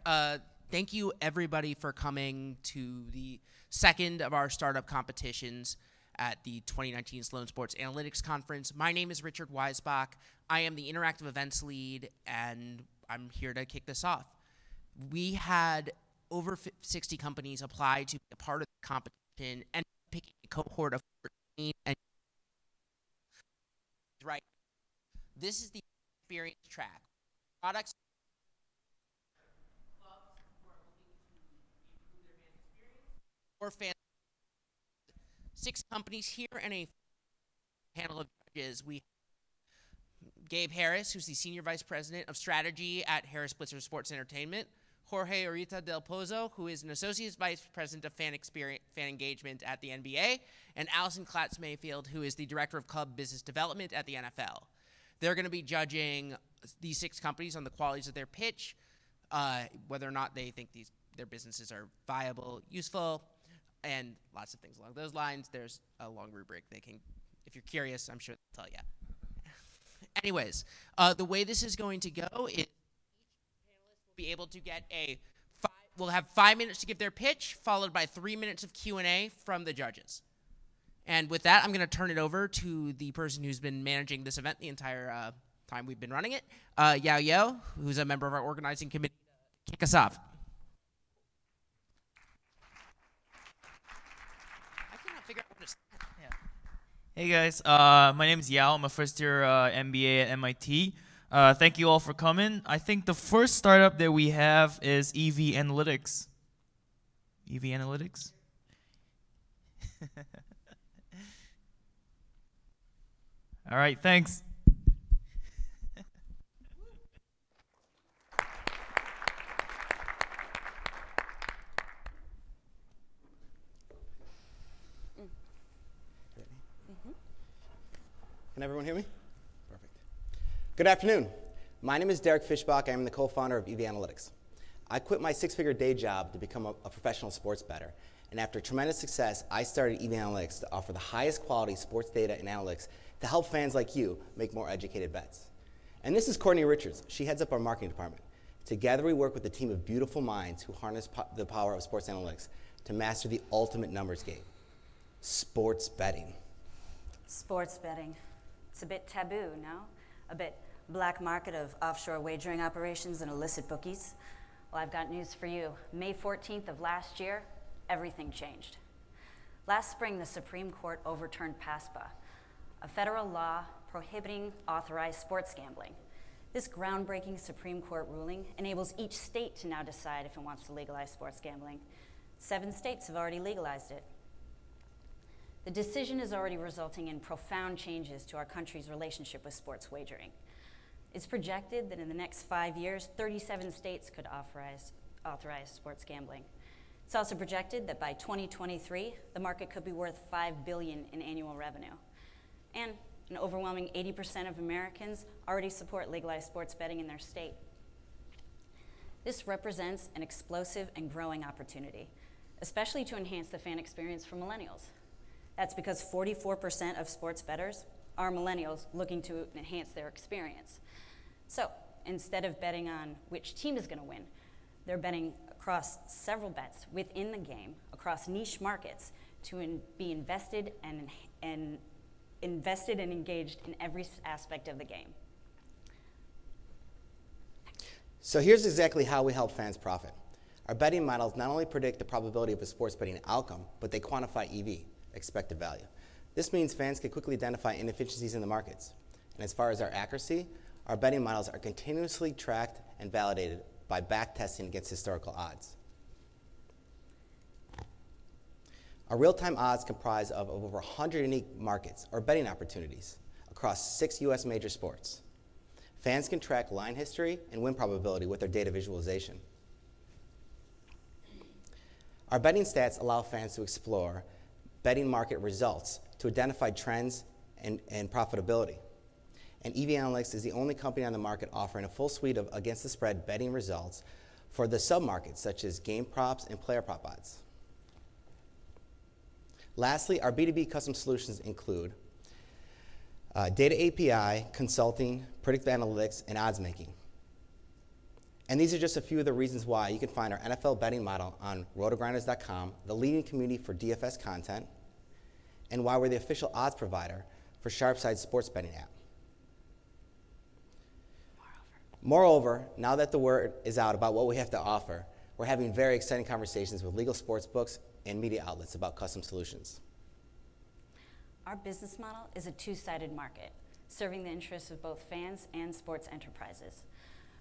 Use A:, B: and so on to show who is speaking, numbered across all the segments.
A: Thank you everybody for coming to the second of our startup competitions at the 2019 Sloan Sports Analytics Conference. My name is Richard Weisbach. I am the interactive events lead, and I'm here to kick this off. We had over 60 companies apply to be a part of the competition and picking a cohort of 14. And right, this is the experience track. Products or fans. 6 companies here and a panel of judges. We have Gabe Harris, who's the Senior Vice President of Strategy at Harris Blitzer Sports Entertainment. Jorge Orita Del Pozo, who is an Associate Vice President of Fan Engagement at the NBA. And Allison Klatz Mayfield, who is the Director of Club Business Development at the NFL. They're going to be judging these 6 companies on the qualities of their pitch, whether or not they think their businesses are viable, useful, and lots of things along those lines. There's a long rubric they can, if you're curious, I'm sure they'll tell you. Anyways, the way this is going to go is each panelist will be able to get we'll have 5 minutes to give their pitch, followed by 3 minutes of Q&A from the judges. And with that, I'm going to turn it over to the person who's been managing this event the entire time we've been running it, Yao Yo, who's a member of our organizing committee, to kick us off.
B: Hey guys, my name is Yao. I'm a first year MBA at MIT. Thank you all for coming. I think the first startup that we have is Evey Analytics. Evey Analytics? All right, thanks.
C: Can everyone hear me? Perfect. Good afternoon. My name is Derek Fishbach. I am the co-founder of Evey Analytics. I quit my 6-figure day job to become a professional sports bettor. And after tremendous success, I started Evey Analytics to offer the highest quality sports data and analytics to help fans like you make more educated bets. And this is Courtney Richards. She heads up our marketing department. Together we work with a team of beautiful minds who harness the power of sports analytics to master the ultimate numbers game, sports betting.
D: Sports betting. It's a bit taboo, no? A bit black market of offshore wagering operations and illicit bookies. Well, I've got news for you. May 14th of last year, everything changed. Last spring, the Supreme Court overturned PASPA, a federal law prohibiting authorized sports gambling. This groundbreaking Supreme Court ruling enables each state to now decide if it wants to legalize sports gambling. 7 states have already legalized it. The decision is already resulting in profound changes to our country's relationship with sports wagering. It's projected that in the next 5 years, 37 states could authorize sports gambling. It's also projected that by 2023, the market could be worth $5 billion in annual revenue. And an overwhelming 80% of Americans already support legalized sports betting in their state. This represents an explosive and growing opportunity, especially to enhance the fan experience for millennials. That's because 44% of sports bettors are millennials looking to enhance their experience. So instead of betting on which team is going to win, they're betting across several bets within the game, across niche markets, to be invested and engaged in every aspect of the game.
C: So here's exactly how we help fans profit. Our betting models not only predict the probability of a sports betting outcome, but they quantify EV, expected value. This means fans can quickly identify inefficiencies in the markets. And as far as our accuracy, our betting models are continuously tracked and validated by back testing against historical odds. Our real-time odds comprise of over 100 unique markets or betting opportunities across 6 US major sports. Fans can track line history and win probability with their data visualization. Our betting stats allow fans to explore betting market results to identify trends and profitability. And Evey Analytics is the only company on the market offering a full suite of against-the-spread betting results for the sub-markets such as game props and player prop odds. Lastly, our B2B custom solutions include data API, consulting, predictive analytics, and odds making. And these are just a few of the reasons why you can find our NFL betting model on rotogrinders.com, the leading community for DFS content, and why we're the official odds provider for Sharpside's sports betting app. Moreover, now that the word is out about what we have to offer, we're having very exciting conversations with legal sports books and media outlets about custom solutions.
D: Our business model is a two-sided market, serving the interests of both fans and sports enterprises.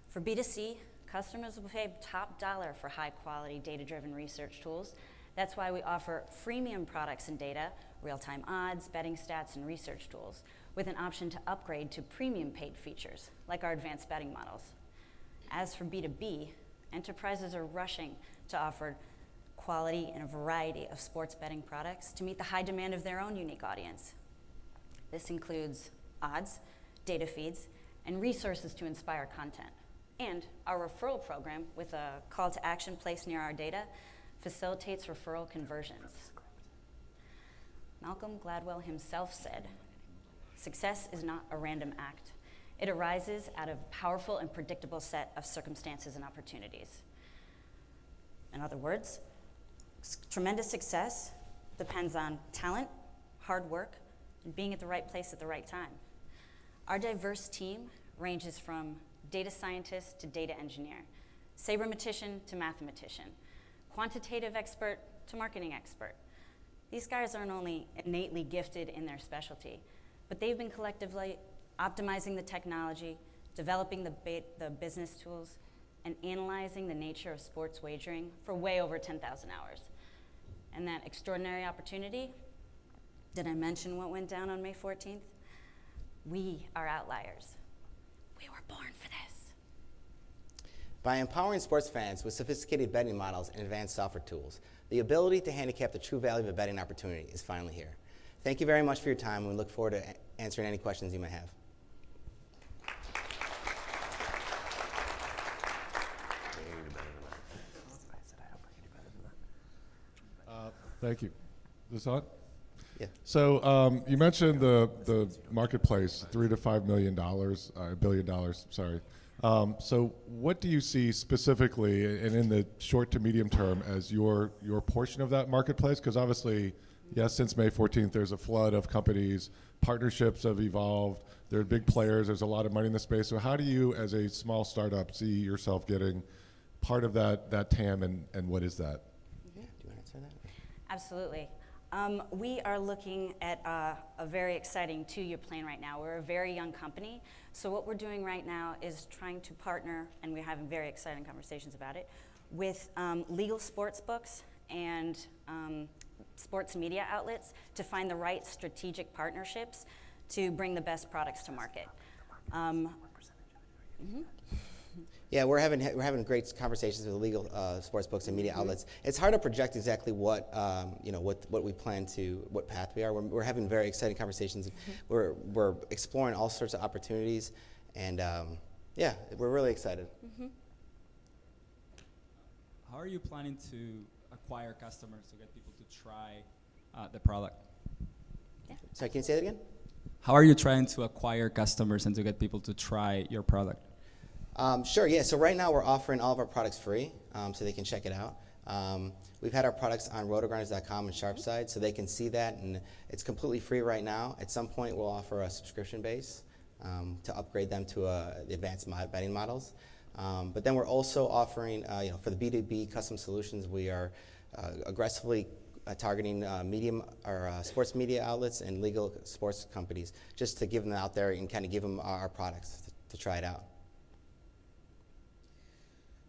D: For B2C, customers will pay top dollar for high-quality, data-driven research tools. That's why we offer freemium products and data, real-time odds, betting stats, and research tools, with an option to upgrade to premium paid features, like our advanced betting models. As for B2B, enterprises are rushing to offer quality and a variety of sports betting products to meet the high demand of their own unique audience. This includes odds, data feeds, and resources to inspire content. And our referral program, with a call to action placed near our data, facilitates referral conversions. Malcolm Gladwell himself said, "Success is not a random act. It arises out of a powerful and predictable set of circumstances and opportunities." In other words, tremendous success depends on talent, hard work, and being at the right place at the right time. Our diverse team ranges from data scientist to data engineer, sabermetician to mathematician, quantitative expert to marketing expert. These guys aren't only innately gifted in their specialty, but they've been collectively optimizing the technology, developing the business tools, and analyzing the nature of sports wagering for way over 10,000 hours. And that extraordinary opportunity, did I mention what went down on May 14th? We are outliers. We were born for this.
C: By empowering sports fans with sophisticated betting models and advanced software tools, the ability to handicap the true value of a betting opportunity is finally here. Thank you very much for your time, and we look forward to answering any questions you may have.
E: Thank you. Is this on?
C: Yeah.
E: So you mentioned the marketplace, $3 to $5 million, $1 billion. Sorry. So what do you see specifically, and in the short to medium term, as your portion of that marketplace? Because obviously, yes, since May 14th, there's a flood of companies, partnerships have evolved. There are big players. There's a lot of money in the space. So how do you, as a small startup, see yourself getting part of that TAM, and what is that?
C: Yeah. Do you want to answer that?
D: Absolutely. We are looking at a very exciting 2-year plan right now. We're a very young company, so what we're doing right now is trying to partner, and we're having very exciting conversations about it, with legal sports books and sports media outlets to find the right strategic partnerships to bring the best products to market.
C: Yeah, we're having great conversations with legal sports books and media outlets. It's hard to project exactly what what we plan to, what path we are. We're having very exciting conversations. We're exploring all sorts of opportunities, and yeah, we're really excited.
F: How are you planning to acquire customers to get people to try the product?
C: Sorry, can you say that again?
F: How are you trying to acquire customers and to get people to try your product?
C: Sure, yeah. So right now we're offering all of our products free, so they can check it out. We've had our products on rotogrinders.com and Sharpside, so they can see that, and it's completely free right now. At some point, we'll offer a subscription base to upgrade them to the advanced betting models. But then we're also offering, for the B2B custom solutions, we are aggressively targeting sports media outlets and legal sports companies, just to give them out there and kind of give them our products to try it out.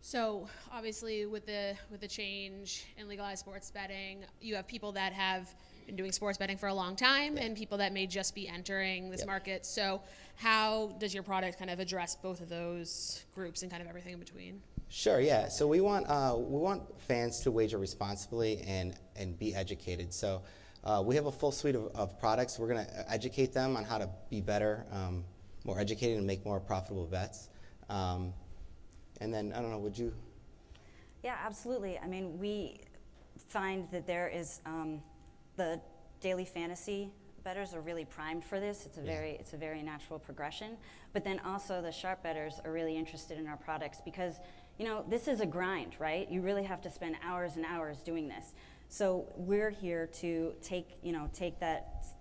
G: So obviously with the change in legalized sports betting, you have people that have been doing sports betting for a long time and people that may just be entering this market. So how does your product kind of address both of those groups and kind of everything in between?
C: Sure, yeah. So we want fans to wager responsibly and be educated. So we have a full suite of products. We're going to educate them on how to be better, more educated, and make more profitable bets. And then, I don't know, would you?
D: Yeah, absolutely. I mean, we find that there is the daily fantasy bettors are really primed for this. It's a very natural progression. But then also the sharp bettors are really interested in our products because you know, this is a grind, right? You really have to spend hours and hours doing this. So we're here to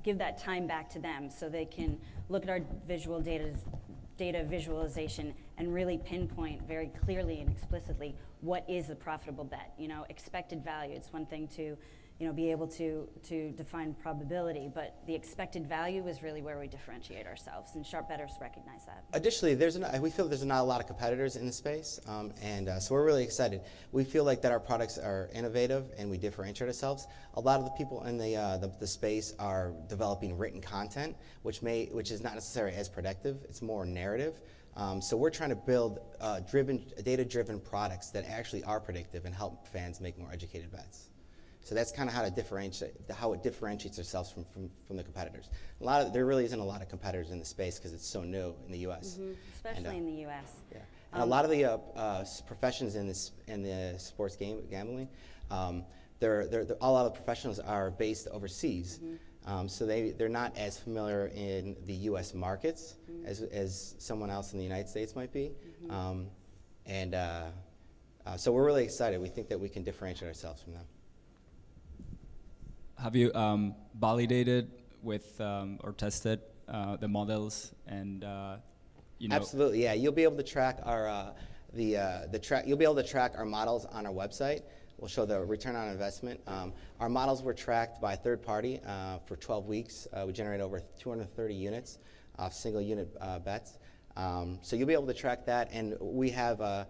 D: give that time back to them so they can look at our data visualization and really pinpoint very clearly and explicitly what is a profitable bet. You know, expected value. It's one thing to, you know, be able to define probability, but the expected value is really where we differentiate ourselves, and sharp bettors recognize that.
C: Additionally, we feel there's not a lot of competitors in the space, so we're really excited. We feel like that our products are innovative and we differentiate ourselves. A lot of the people in the space are developing written content, which is not necessarily as predictive. It's more narrative. So we're trying to build data-driven products that actually are predictive and help fans make more educated bets. So that's kind of how it differentiates ourselves from the competitors. There really isn't a lot of competitors in the space because it's so new in the U.S.
D: Mm-hmm. Especially in the U.S.
C: Yeah, and a lot of the professions in the sports gambling, a lot of professionals are based overseas. Mm-hmm. So they're not as familiar in the U.S. markets mm-hmm. as someone else in the United States might be. Mm-hmm. So we're really excited. We think that we can differentiate ourselves from them.
F: Have you validated with or tested the models and you know?
C: Absolutely, yeah. You'll be able to track our you'll be able to track our models on our website. We'll show the return on investment. Our models were tracked by a third party for 12 weeks. We generated over 230 units of single unit bets. So you'll be able to track that, and we have a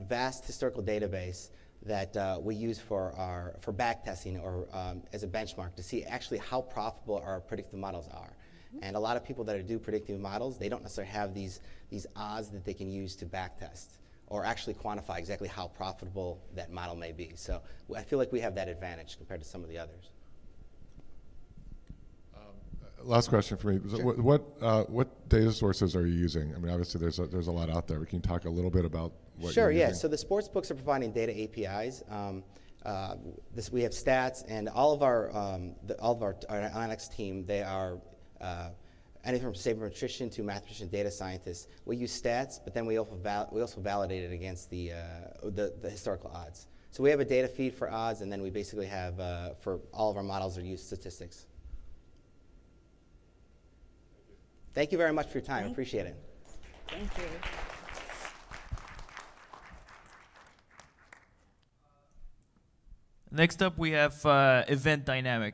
C: vast historical database that we use for back testing or as a benchmark to see actually how profitable our predictive models are. Mm-hmm. And a lot of people that do predictive models, they don't necessarily have these odds that they can use to back test or actually quantify exactly how profitable that model may be. So I feel like we have that advantage compared to some of the others.
E: Last question for me.
C: Sure.
E: What data sources are you using? I mean, obviously there's a lot out there. Can you talk a little bit about what
C: Sure,
E: you're
C: yeah.
E: using?
C: So the sports books are providing data APIs. We have stats, and all of our analytics team, they are anything from sabermetrician to mathematician, data scientists. We use stats, but then we also validate it against the historical odds. So we have a data feed for odds, and then we basically have for all of our models use statistics. Thank you very much for your time. I appreciate it.
D: Thank you.
B: Next up, we have Event Dynamic.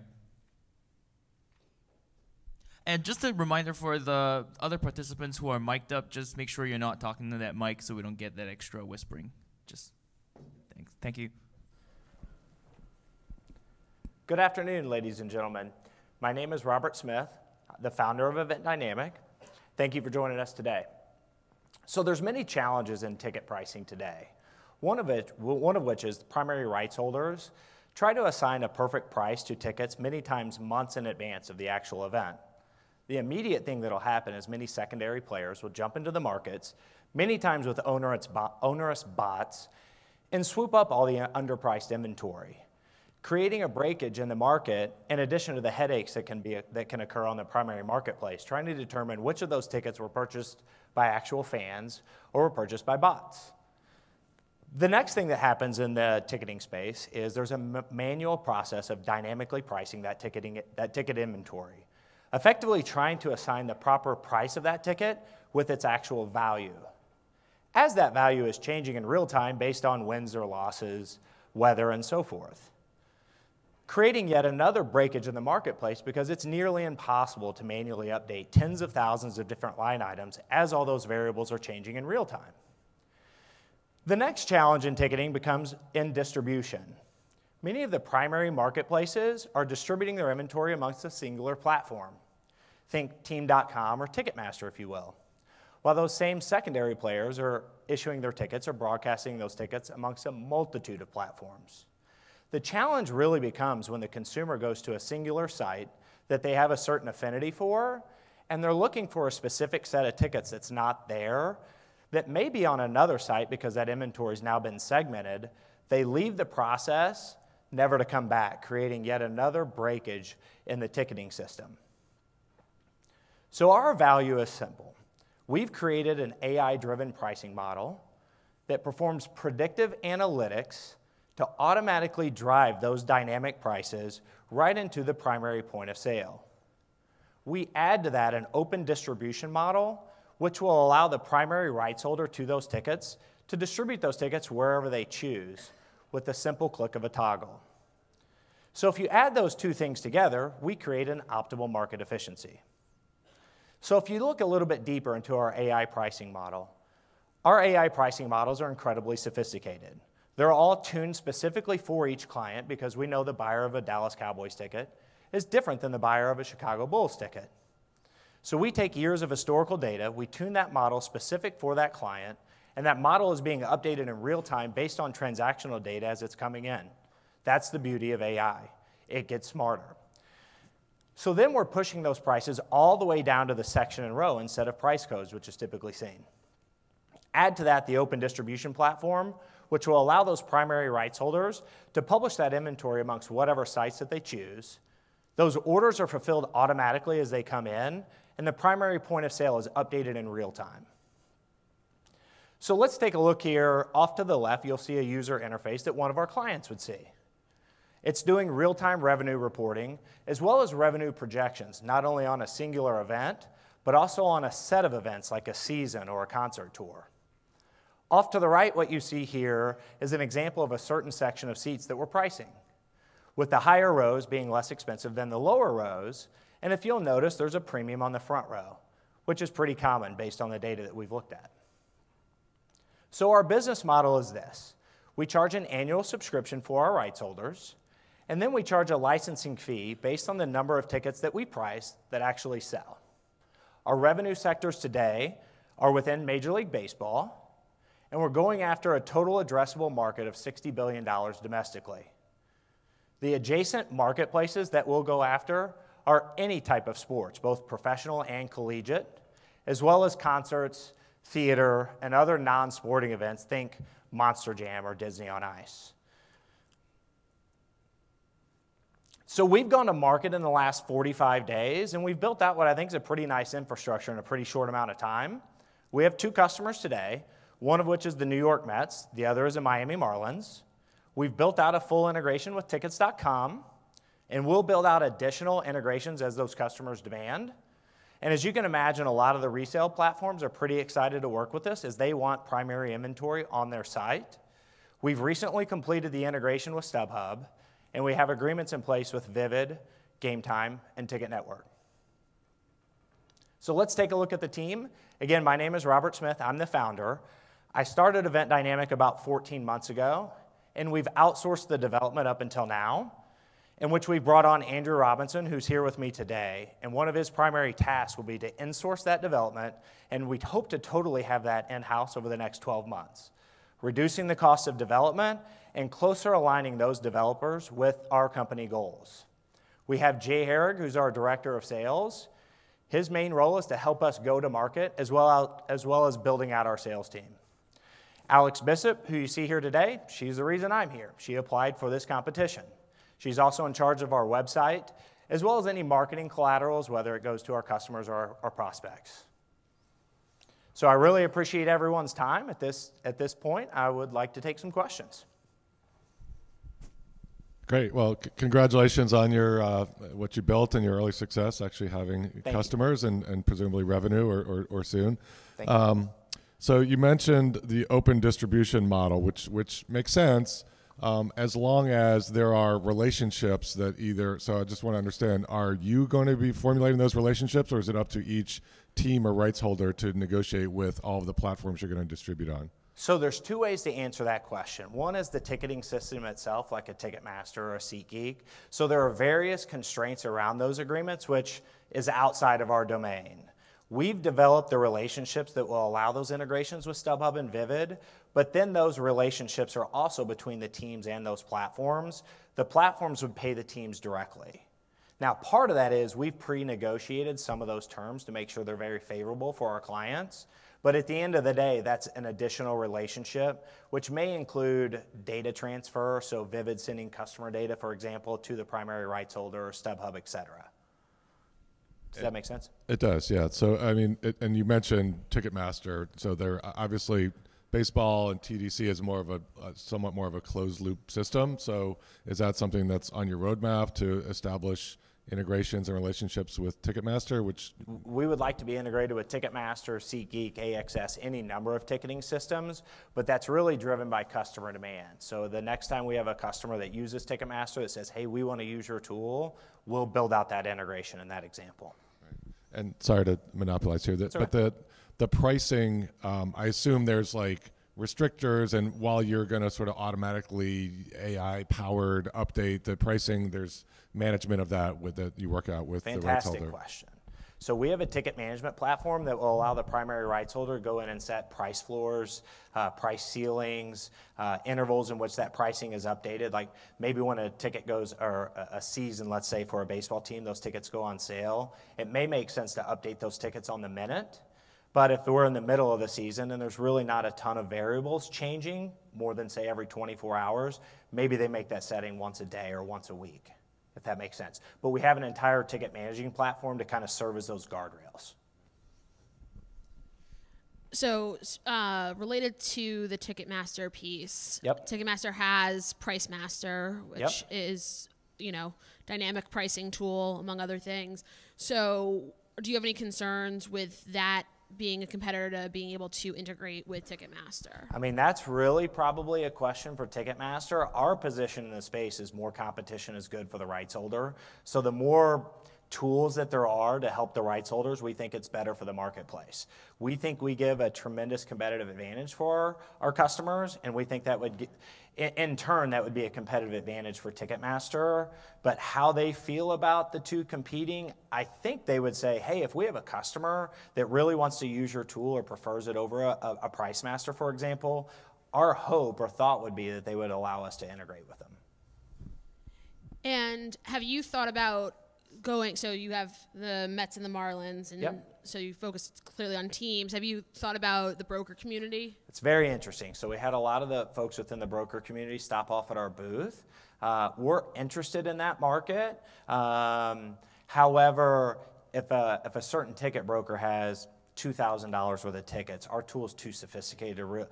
B: And just a reminder for the other participants who are mic'd up, just make sure you're not talking to that mic so we don't get that extra whispering. Just thanks. Thank you.
H: Good afternoon, ladies and gentlemen. My name is Robert Smith, the founder of Event Dynamic. Thank you for joining us today. So there's many challenges in ticket pricing today. One of which is primary rights holders try to assign a perfect price to tickets many times months in advance of the actual event. The immediate thing that'll happen is many secondary players will jump into the markets, many times with onerous bots, and swoop up all the underpriced inventory, creating a breakage in the market in addition to the headaches that can occur on the primary marketplace, trying to determine which of those tickets were purchased by actual fans or were purchased by bots. The next thing that happens in the ticketing space is there's a manual process of dynamically pricing that ticket inventory, effectively trying to assign the proper price of that ticket with its actual value. As that value is changing in real time based on wins or losses, weather, and so forth, creating yet another breakage in the marketplace because it's nearly impossible to manually update tens of thousands of different line items as all those variables are changing in real time. The next challenge in ticketing becomes in distribution. Many of the primary marketplaces are distributing their inventory amongst a singular platform. Think Team.com or Ticketmaster, if you will. While those same secondary players are issuing their tickets or broadcasting those tickets amongst a multitude of platforms. The challenge really becomes when the consumer goes to a singular site that they have a certain affinity for, and they're looking for a specific set of tickets that's not there, that may be on another site because that inventory has now been segmented. They leave the process, never to come back, creating yet another breakage in the ticketing system. So our value is simple. We've created an AI-driven pricing model that performs predictive analytics to automatically drive those dynamic prices right into the primary point of sale. We add to that an open distribution model, which will allow the primary rights holder to those tickets to distribute those tickets wherever they choose with the simple click of a toggle. So if you add those two things together, we create an optimal market efficiency. So if you look a little bit deeper into our AI pricing model, our AI pricing models are incredibly sophisticated. They're all tuned specifically for each client because we know the buyer of a Dallas Cowboys ticket is different than the buyer of a Chicago Bulls ticket. So we take years of historical data, we tune that model specific for that client, and that model is being updated in real time based on transactional data as it's coming in. That's the beauty of AI. It gets smarter. So then we're pushing those prices all the way down to the section and row instead of price codes, which is typically seen. Add to that the open distribution platform, which will allow those primary rights holders to publish that inventory amongst whatever sites that they choose. Those orders are fulfilled automatically as they come in, and the primary point of sale is updated in real time. So let's take a look here. Off to the left, you'll see a user interface that one of our clients would see. It's doing real-time revenue reporting as well as revenue projections, not only on a singular event, but also on a set of events like a season or a concert tour. Off to the right, what you see here is an example of a certain section of seats that we're pricing, with the higher rows being less expensive than the lower rows. And if you'll notice, there's a premium on the front row, which is pretty common based on the data that we've looked at. So our business model is this. We charge an annual subscription for our rights holders, and then we charge a licensing fee based on the number of tickets that we price that actually sell. Our revenue sectors today are within Major League Baseball, and we're going after a total addressable market of $60 billion domestically. The adjacent marketplaces that we'll go after are any type of sports, both professional and collegiate, as well as concerts, theater, and other non-sporting events. Think Monster Jam or Disney on Ice. So we've gone to market in the last 45 days, and we've built out what I think is a pretty nice infrastructure in a pretty short amount of time. We have 2 customers today, one of which is the New York Mets, the other is the Miami Marlins. We've built out a full integration with Tickets.com, and we'll build out additional integrations as those customers demand. And as you can imagine, a lot of the resale platforms are pretty excited to work with us as they want primary inventory on their site. We've recently completed the integration with StubHub, and we have agreements in place with Vivid, Game Time, and Ticket Network. So let's take a look at the team. Again, my name is Robert Smith. I'm the founder. I started Event Dynamic about 14 months ago, and we've outsourced the development up until now, in which we've brought on Andrew Robinson, who's here with me today, and one of his primary tasks will be to insource that development, and we hope to totally have that in-house over the next 12 months, reducing the cost of development and closer aligning those developers with our company goals. We have Jay Herrig, who's our Director of Sales. His main role is to help us go to market as well as building out our sales team. Alex Bishop, who you see here today, she's the reason I'm here. She applied for this competition. She's also in charge of our website, as well as any marketing collaterals, whether it goes to our customers or our prospects. So I really appreciate everyone's time. At this point, I would like to take some questions.
E: Great. Well, congratulations on your what you built and your early success, actually having customers and presumably revenue or soon.
H: Thank you.
E: So you mentioned the open distribution model, which makes sense as long as there are relationships that either. So I just want to understand: are you going to be formulating those relationships, or is it up to each team or rights holder to negotiate with all of the platforms you're going to distribute on?
H: So there's 2 ways to answer that question. One is the ticketing system itself, like a Ticketmaster or a SeatGeek. So there are various constraints around those agreements, which is outside of our domain. We've developed the relationships that will allow those integrations with StubHub and Vivid, but then those relationships are also between the teams and those platforms. The platforms would pay the teams directly. Now, part of that is we've pre-negotiated some of those terms to make sure they're very favorable for our clients. But at the end of the day, that's an additional relationship, which may include data transfer, so Vivid sending customer data, for example, to the primary rights holder, or StubHub, et cetera. Does that make sense?
E: It does, yeah. So, I mean, and you mentioned Ticketmaster, so they're obviously baseball and TDC is more of a somewhat more of a closed loop system. So is that something that's on your roadmap to establish integrations and relationships with Ticketmaster, which
H: we would like to be integrated with Ticketmaster, SeatGeek, AXS, any number of ticketing systems, but that's really driven by customer demand. So the next time we have a customer that uses Ticketmaster that says, hey, we want to use your tool, we'll build out that integration in that example.
E: and sorry to monopolize here, but the pricing, I assume there's like restrictors, and while you're going to sort of automatically AI-powered update the pricing, there's management of that that you work out with the rights holder.
H: Fantastic question. So we have a ticket management platform that will allow the primary rights holder to go in and set price floors, price ceilings, intervals in which that pricing is updated. Like maybe when a ticket goes, or a season, let's say for a baseball team, those tickets go on sale. It may make sense to update those tickets on the minute. But if we're in the middle of the season and there's really not a ton of variables changing more than, say, every 24 hours, maybe they make that setting once a day or once a week, if that makes sense. But we have an entire ticket managing platform to kind of serve as those guardrails.
G: So related to the Ticketmaster piece,
H: Yep.
G: Ticketmaster has PriceMaster, which is, dynamic pricing tool, among other things. So do you have any concerns with that being a competitor to being able to integrate with Ticketmaster?
H: I mean, that's really probably a question for Ticketmaster. Our position in the space is more competition is good for the rights holder. So the more tools that there are to help the rights holders, we think it's better for the marketplace. We think we give a tremendous competitive advantage for our customers, and we think that would, in turn, that would be a competitive advantage for Ticketmaster. But how they feel about the two competing, I think they would say, hey, if we have a customer that really wants to use your tool or prefers it over a PriceMaster, for example, our hope or thought would be that they would allow us to integrate with them.
G: And have you thought about so you have the Mets and the Marlins, and so you focus clearly on teams. Have you thought about the broker community?
H: It's very interesting. So we had a lot of the folks within the broker community stop off at our booth. We're interested in that market. However, if a certain ticket broker has $2,000 worth of tickets, our tool's too sophisticated to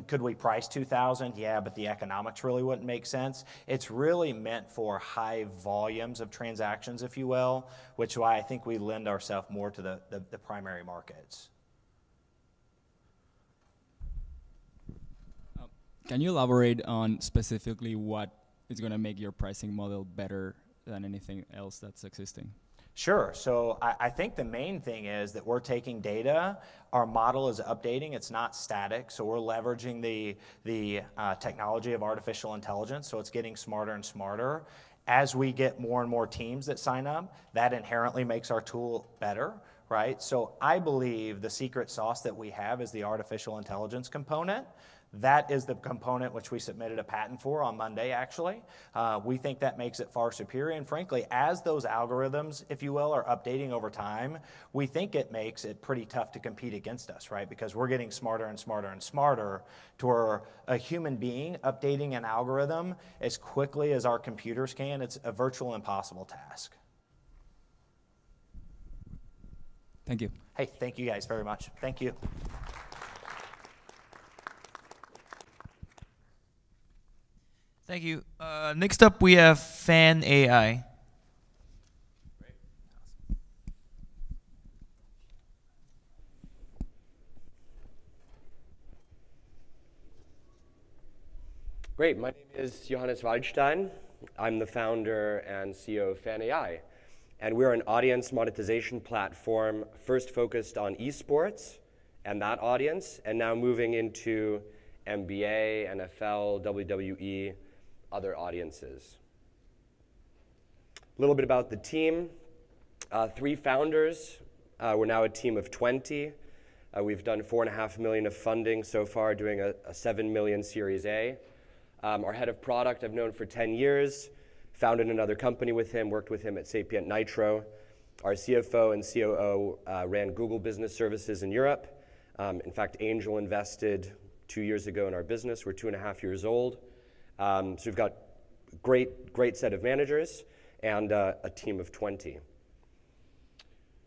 H: could we price $2,000? Yeah, but the economics really wouldn't make sense. It's really meant for high volumes of transactions, if you will, which is why I think we lend ourselves more to the primary markets.
F: Can you elaborate on specifically what is going to make your pricing model better than anything else that's existing?
H: Sure. So I think the main thing is that we're taking data. Our model is updating. It's not static. So we're leveraging the technology of artificial intelligence. So it's getting smarter and smarter. As we get more and more teams that sign up, that inherently makes our tool better, right? So I believe the secret sauce that we have is the artificial intelligence component. That is the component which we submitted a patent for on Monday, actually. We think that makes it far superior. And frankly, as those algorithms, if you will, are updating over time, we think it makes it pretty tough to compete against us, right? Because we're getting smarter and smarter and smarter to where a human being updating an algorithm as quickly as our computers can. It's a virtual impossible task.
F: Thank you.
H: Hey, thank you guys very much. Thank you.
B: Thank you. Next up, we have Fan AI.
I: Great. My name is Johannes Waldstein. I'm the founder and CEO of Fan AI. And we're an audience monetization platform first focused on esports and that audience, and now moving into NBA, NFL, WWE, other audiences. A little bit about the team. 3 founders. We're now a team of 20. We've done $4.5 million of funding so far, doing a $7 million Series A. Our head of product I've known for 10 years. Founded another company with him, worked with him at Sapient Nitro. Our CFO and COO ran Google Business Services in Europe. In fact, angel invested 2 years ago in our business. We're 2.5 years old. So we've got great set of managers and a team of 20.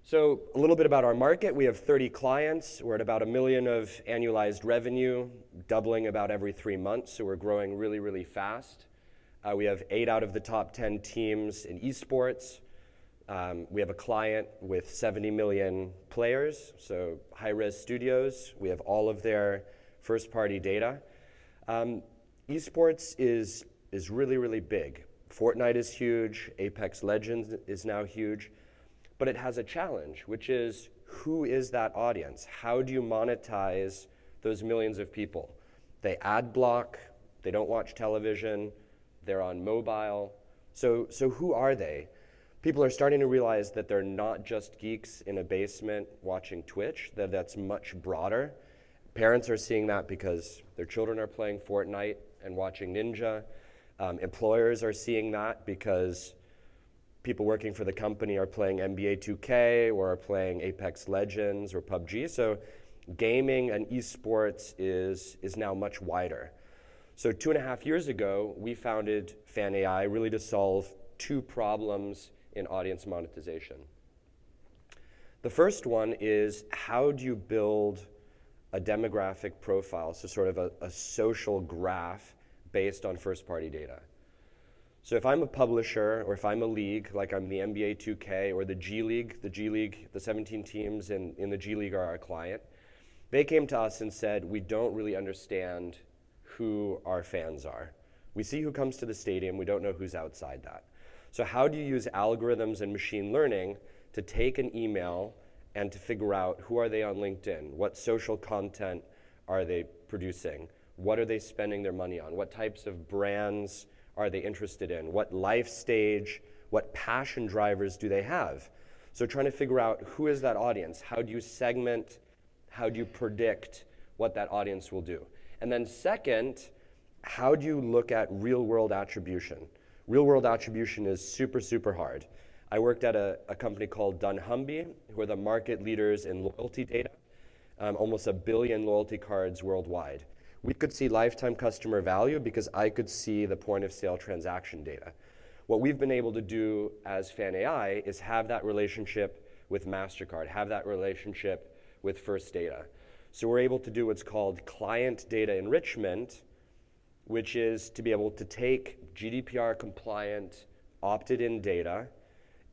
I: So a little bit about our market. We have 30 clients. We're at about $1 million of annualized revenue, doubling about every 3 months. So we're growing really, really fast. We have 8 out of the top 10 teams in esports. We have a client with 70 million players, so high-res studios. We have all of their first-party data. Esports is really, really big. Fortnite is huge. Apex Legends is now huge. But it has a challenge, which is, who is that audience? How do you monetize those millions of people? They ad block. They don't watch television. They're on mobile. So who are they? People are starting to realize that they're not just geeks in a basement watching Twitch, that's much broader. Parents are seeing that because their children are playing Fortnite and watching Ninja. Employers are seeing that because people working for the company are playing NBA 2K or are playing Apex Legends or PUBG. So gaming and esports is now much wider. So 2.5 years ago, we founded FanAI really to solve 2 problems in audience monetization. The first one is, how do you build a demographic profile, so sort of a social graph based on first-party data? So if I'm a publisher, or if I'm a league, like I'm the NBA 2K or the G League, the 17 teams in the G League are our client, they came to us and said, we don't really understand who our fans are. We see who comes to the stadium, we don't know who's outside that. So how do you use algorithms and machine learning to take an email and to figure out who are they on LinkedIn? What social content are they producing? What are they spending their money on? What types of brands are they interested in? What life stage, what passion drivers do they have? So trying to figure out, who is that audience? How do you segment? How do you predict what that audience will do? And then second, how do you look at real-world attribution? Real-world attribution is super, super hard. I worked at a company called dunnhumby, who are the market leaders in loyalty data, almost 1 billion loyalty cards worldwide. We could see lifetime customer value because I could see the point of sale transaction data. What we've been able to do as FanAI is have that relationship with MasterCard, have that relationship with First Data. So we're able to do what's called client data enrichment, which is to be able to take GDPR compliant, opted in data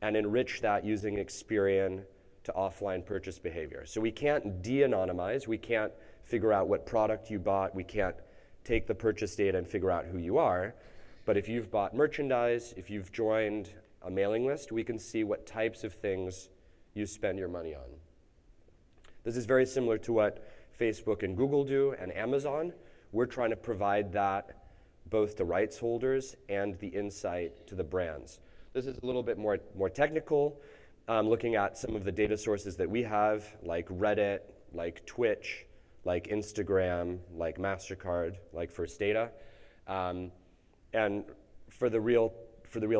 I: and enrich that using Experian to offline purchase behavior. So we can't de-anonymize, we can't figure out what product you bought, we can't take the purchase data and figure out who you are, but if you've bought merchandise, if you've joined a mailing list, we can see what types of things you spend your money on. This is very similar to what Facebook and Google do and Amazon. We're trying to provide that both to rights holders and the insight to the brands. This is a little bit more technical, looking at some of the data sources that we have, like Reddit, like Twitch, like Instagram, like MasterCard, like First Data. And for the real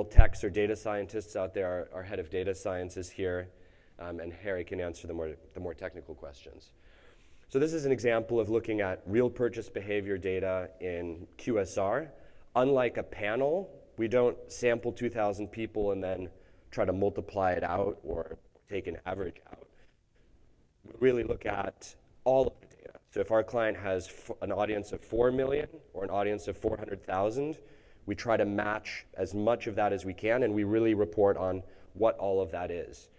I: techs or data scientists out there, our head of data science is here, and Harry can answer the more technical questions. So this is an example of looking at real purchase behavior data in QSR. Unlike a panel, we don't sample 2,000 people and then try to multiply it out or take an average out. We really look at all of the data. So if our client has an audience of 4 million or an audience of 400,000, we try to match as much of that as we can, and we really report on what all of that is.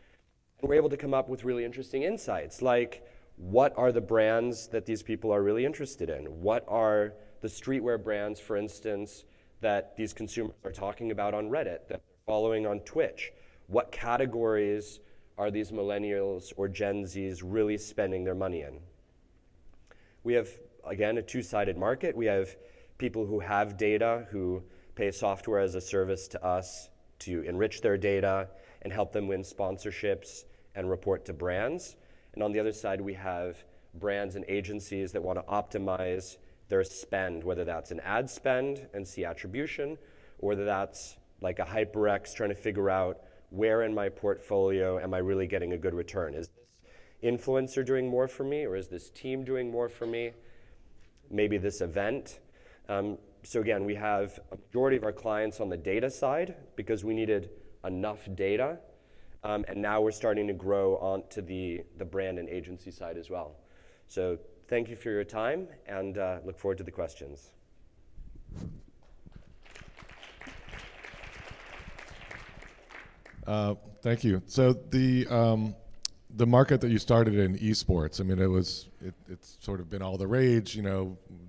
I: And we're able to come up with really interesting insights, like what are the brands that these people are really interested in? What are the streetwear brands, for instance, that these consumers are talking about on Reddit, that they're following on Twitch? What categories are these millennials or Gen Zs really spending their money in? We have, again, a two-sided market. We have people who have data, who pay software as a service to us to enrich their data and help them win sponsorships and report to brands. And on the other side, we have brands and agencies that want to optimize their spend, whether that's an ad spend and see attribution, or whether that's like a HyperX trying to figure out where in my portfolio am I really getting a good return. Is this influencer doing more for me, or is this team doing more for me? Maybe this event. So again, we have a majority of our clients on the data side because we needed enough data. And now we're starting to grow onto the brand and agency side as well. So thank you for your time, and look forward to the questions.
E: Thank you. So the market that you started in esports, I mean, it's sort of been all the rage,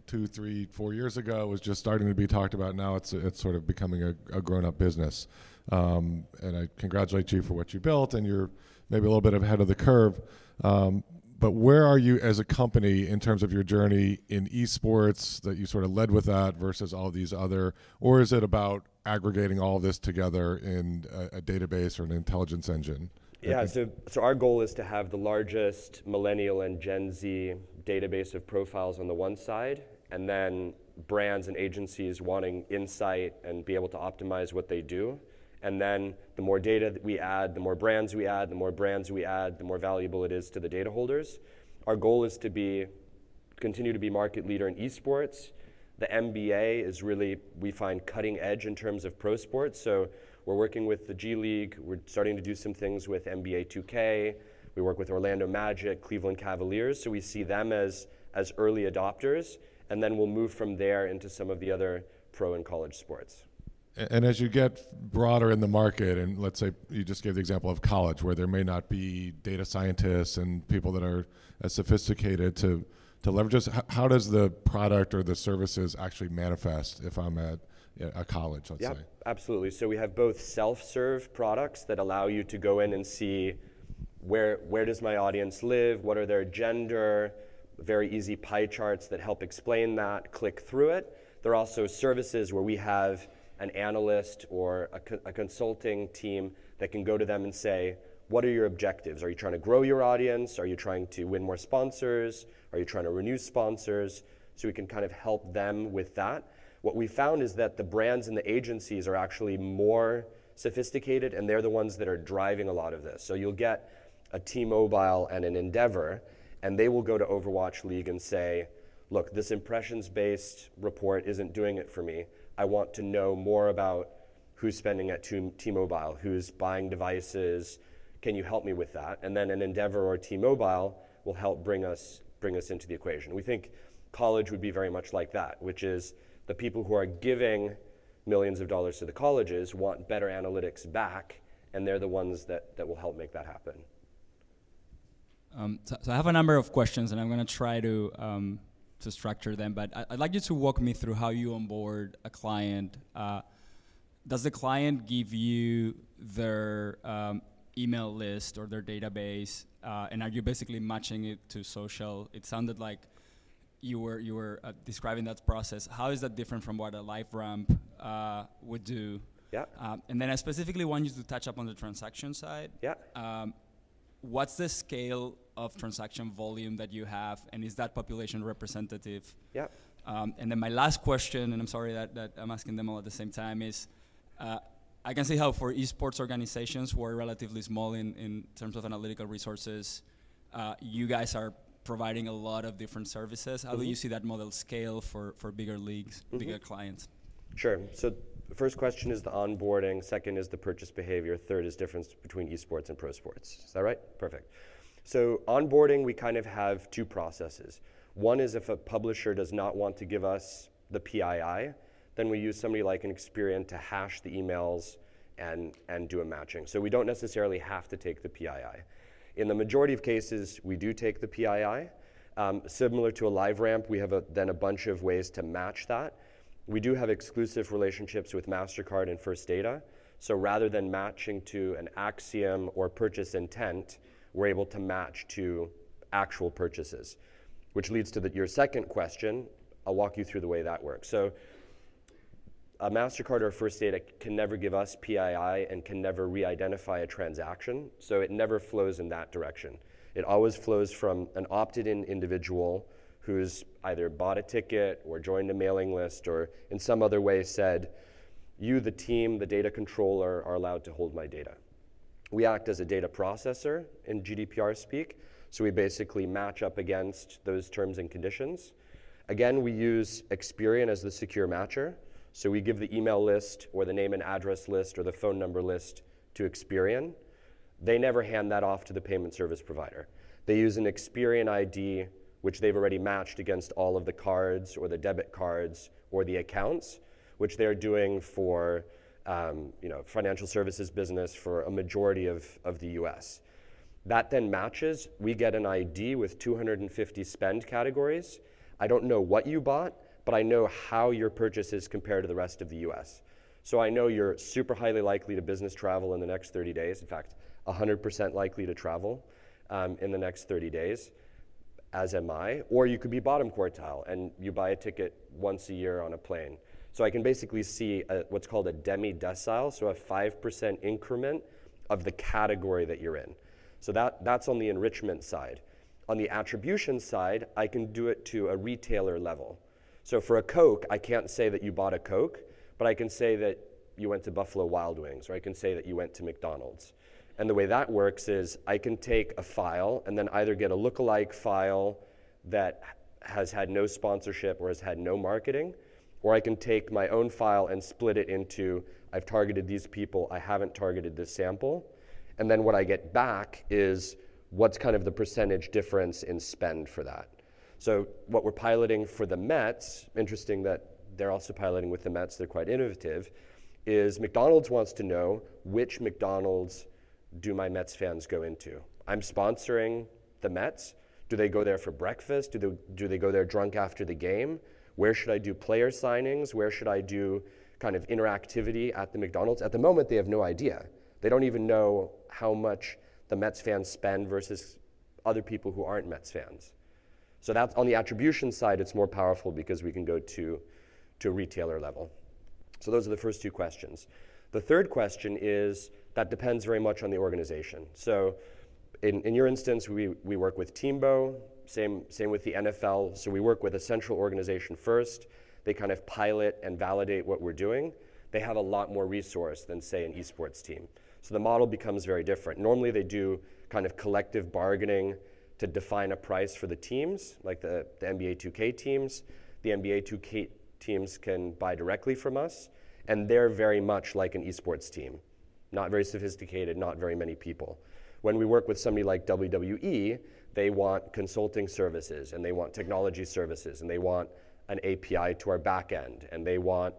E: 2, 3, 4 years ago. It was just starting to be talked about. Now it's sort of becoming a grown-up business. And I congratulate you for what you built, and you're maybe a little bit ahead of the curve. But where are you as a company in terms of your journey in esports, that you sort of led with that versus all these other, or is it about aggregating all this together in a database or an intelligence engine?
I: Yeah, so our goal is to have the largest millennial and Gen Z database of profiles on the one side, and then brands and agencies wanting insight and be able to optimize what they do. And then the more data that we add, the more brands we add, the more brands we add, the more valuable it is to the data holders. Our goal is to continue to be market leader in esports. The NBA is really, we find, cutting edge in terms of pro sports. So we're working with the G League. We're starting to do some things with NBA 2K. We work with Orlando Magic, Cleveland Cavaliers. So we see them as early adopters. And then we'll move from there into some of the other pro and college sports.
E: And as you get broader in the market, and let's say you just gave the example of college, where there may not be data scientists and people that are as sophisticated to leverage this, how does the product or the services actually manifest if I'm at a college, let's say?
I: Absolutely. So we have both self-serve products that allow you to go in and see where does my audience live, what are their gender, very easy pie charts that help explain that, click through it. There are also services where we have an analyst or a consulting team that can go to them and say, what are your objectives? Are you trying to grow your audience? Are you trying to win more sponsors? Are you trying to renew sponsors? So we can kind of help them with that. What we found is that the brands and the agencies are actually more sophisticated, and they're the ones that are driving a lot of this. So you'll get a T-Mobile and an Endeavor, and they will go to Overwatch League and say, look, this impressions-based report isn't doing it for me. I want to know more about who's spending at T-Mobile, who's buying devices. Can you help me with that? And then an Endeavor or T-Mobile will help bring us into the equation. We think college would be very much like that, which is the people who are giving millions of dollars to the colleges want better analytics back, and they're the ones that will help make that happen.
F: So I have a number of questions, and I'm going to try to structure them, but I'd like you to walk me through how you onboard a client. Does the client give you their email list or their database, and are you basically matching it to social? It sounded like you were describing that process. How is that different from what a LiveRamp would do?
I: Yeah.
F: And then I specifically want you to touch up on the transaction side.
I: Yeah.
F: What's the scale of transaction volume that you have, and is that population representative?
I: Yeah.
F: And then my last question, and I'm sorry that I'm asking them all at the same time, is I can see how for esports organizations who are relatively small in terms of analytical resources, you guys are providing a lot of different services. How do you see that model scale for bigger leagues, bigger clients?
I: Sure. So the first question is the onboarding. Second is the purchase behavior. Third is difference between esports and pro sports. Is that right? Perfect. So onboarding, we kind of have two processes. One is if a publisher does not want to give us the PII, then we use somebody like an Experian to hash the emails and do a matching. So we don't necessarily have to take the PII. In the majority of cases, we do take the PII. Similar to a LiveRamp, we have then a bunch of ways to match that. We do have exclusive relationships with MasterCard and First Data. So rather than matching to an axiom or purchase intent, we're able to match to actual purchases, which leads to your second question. I'll walk you through the way that works. So a MasterCard or First Data can never give us PII and can never re-identify a transaction, so it never flows in that direction. It always flows from an opted-in individual who's either bought a ticket or joined a mailing list or in some other way said, you, the team, the data controller, are allowed to hold my data. We act as a data processor in GDPR speak, so we basically match up against those terms and conditions. Again, we use Experian as the secure matcher. So we give the email list or the name and address list or the phone number list to Experian. They never hand that off to the payment service provider. They use an Experian ID, which they've already matched against all of the cards or the debit cards or the accounts, which they're doing for financial services business for a majority of the US. That then matches. We get an ID with 250 spend categories. I don't know what you bought, but I know how your purchases compare to the rest of the US. So I know you're super highly likely to business travel in the next 30 days. In fact, 100% likely to travel in the next 30 days, as am I. Or you could be bottom quartile and you buy a ticket once a year on a plane. So I can basically see what's called a demi-decile, so a 5% increment of the category that you're in. So that's on the enrichment side. On the attribution side, I can do it to a retailer level. So for a Coke, I can't say that you bought a Coke, but I can say that you went to Buffalo Wild Wings, or I can say that you went to McDonald's. And the way that works is I can take a file and then either get a lookalike file that has had no sponsorship or has had no marketing, or I can take my own file and split it into, I've targeted these people, I haven't targeted this sample. And then what I get back is what's kind of the percentage difference in spend for that. So what we're piloting for the Mets, interesting that they're also piloting with the Mets, they're quite innovative, is McDonald's wants to know which McDonald's do my Mets fans go into. I'm sponsoring the Mets. Do they go there for breakfast? Do they go there drunk after the game? Where should I do player signings? Where should I do kind of interactivity at the McDonald's? At the moment, they have no idea. They don't even know how much the Mets fans spend versus other people who aren't Mets fans. So that's on the attribution side, it's more powerful because we can go to a retailer level. So those are the first two questions. The third question is, that depends very much on the organization. So in your instance, we work with Teambo, same with the NFL. So we work with a central organization first. They kind of pilot and validate what we're doing. They have a lot more resource than, say, an esports team. So the model becomes very different. Normally they do kind of collective bargaining to define a price for the teams, like the NBA 2K teams. The NBA 2K teams can buy directly from us, and they're very much like an esports team. Not very sophisticated, not very many people. When we work with somebody like WWE, they want consulting services, and they want technology services, and they want an API to our back end, and they want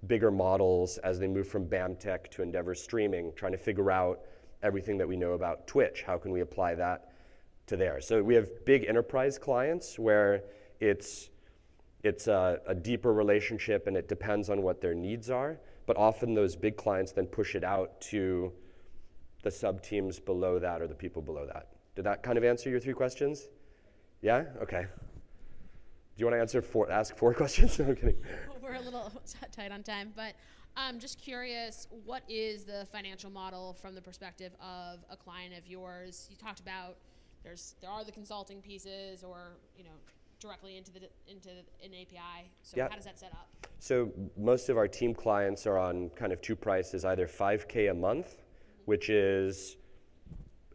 I: bigger models as they move from BAMTech to Endeavor Streaming, trying to figure out everything that we know about Twitch. How can we apply that to there? So we have big enterprise clients where it's a deeper relationship and it depends on what their needs are, but often those big clients then push it out to the sub-teams below that or the people below that. Did that kind of answer your three questions? Yeah? Okay. Do you want to ask four questions? No, I'm kidding.
G: We're a little tight on time, but I'm just curious, what is the financial model from the perspective of a client of yours? You talked about there are the consulting pieces, or directly into an API. So
I: Yep.
G: How does that set up?
I: So most of our team clients are on kind of two prices, either $5K a month, which is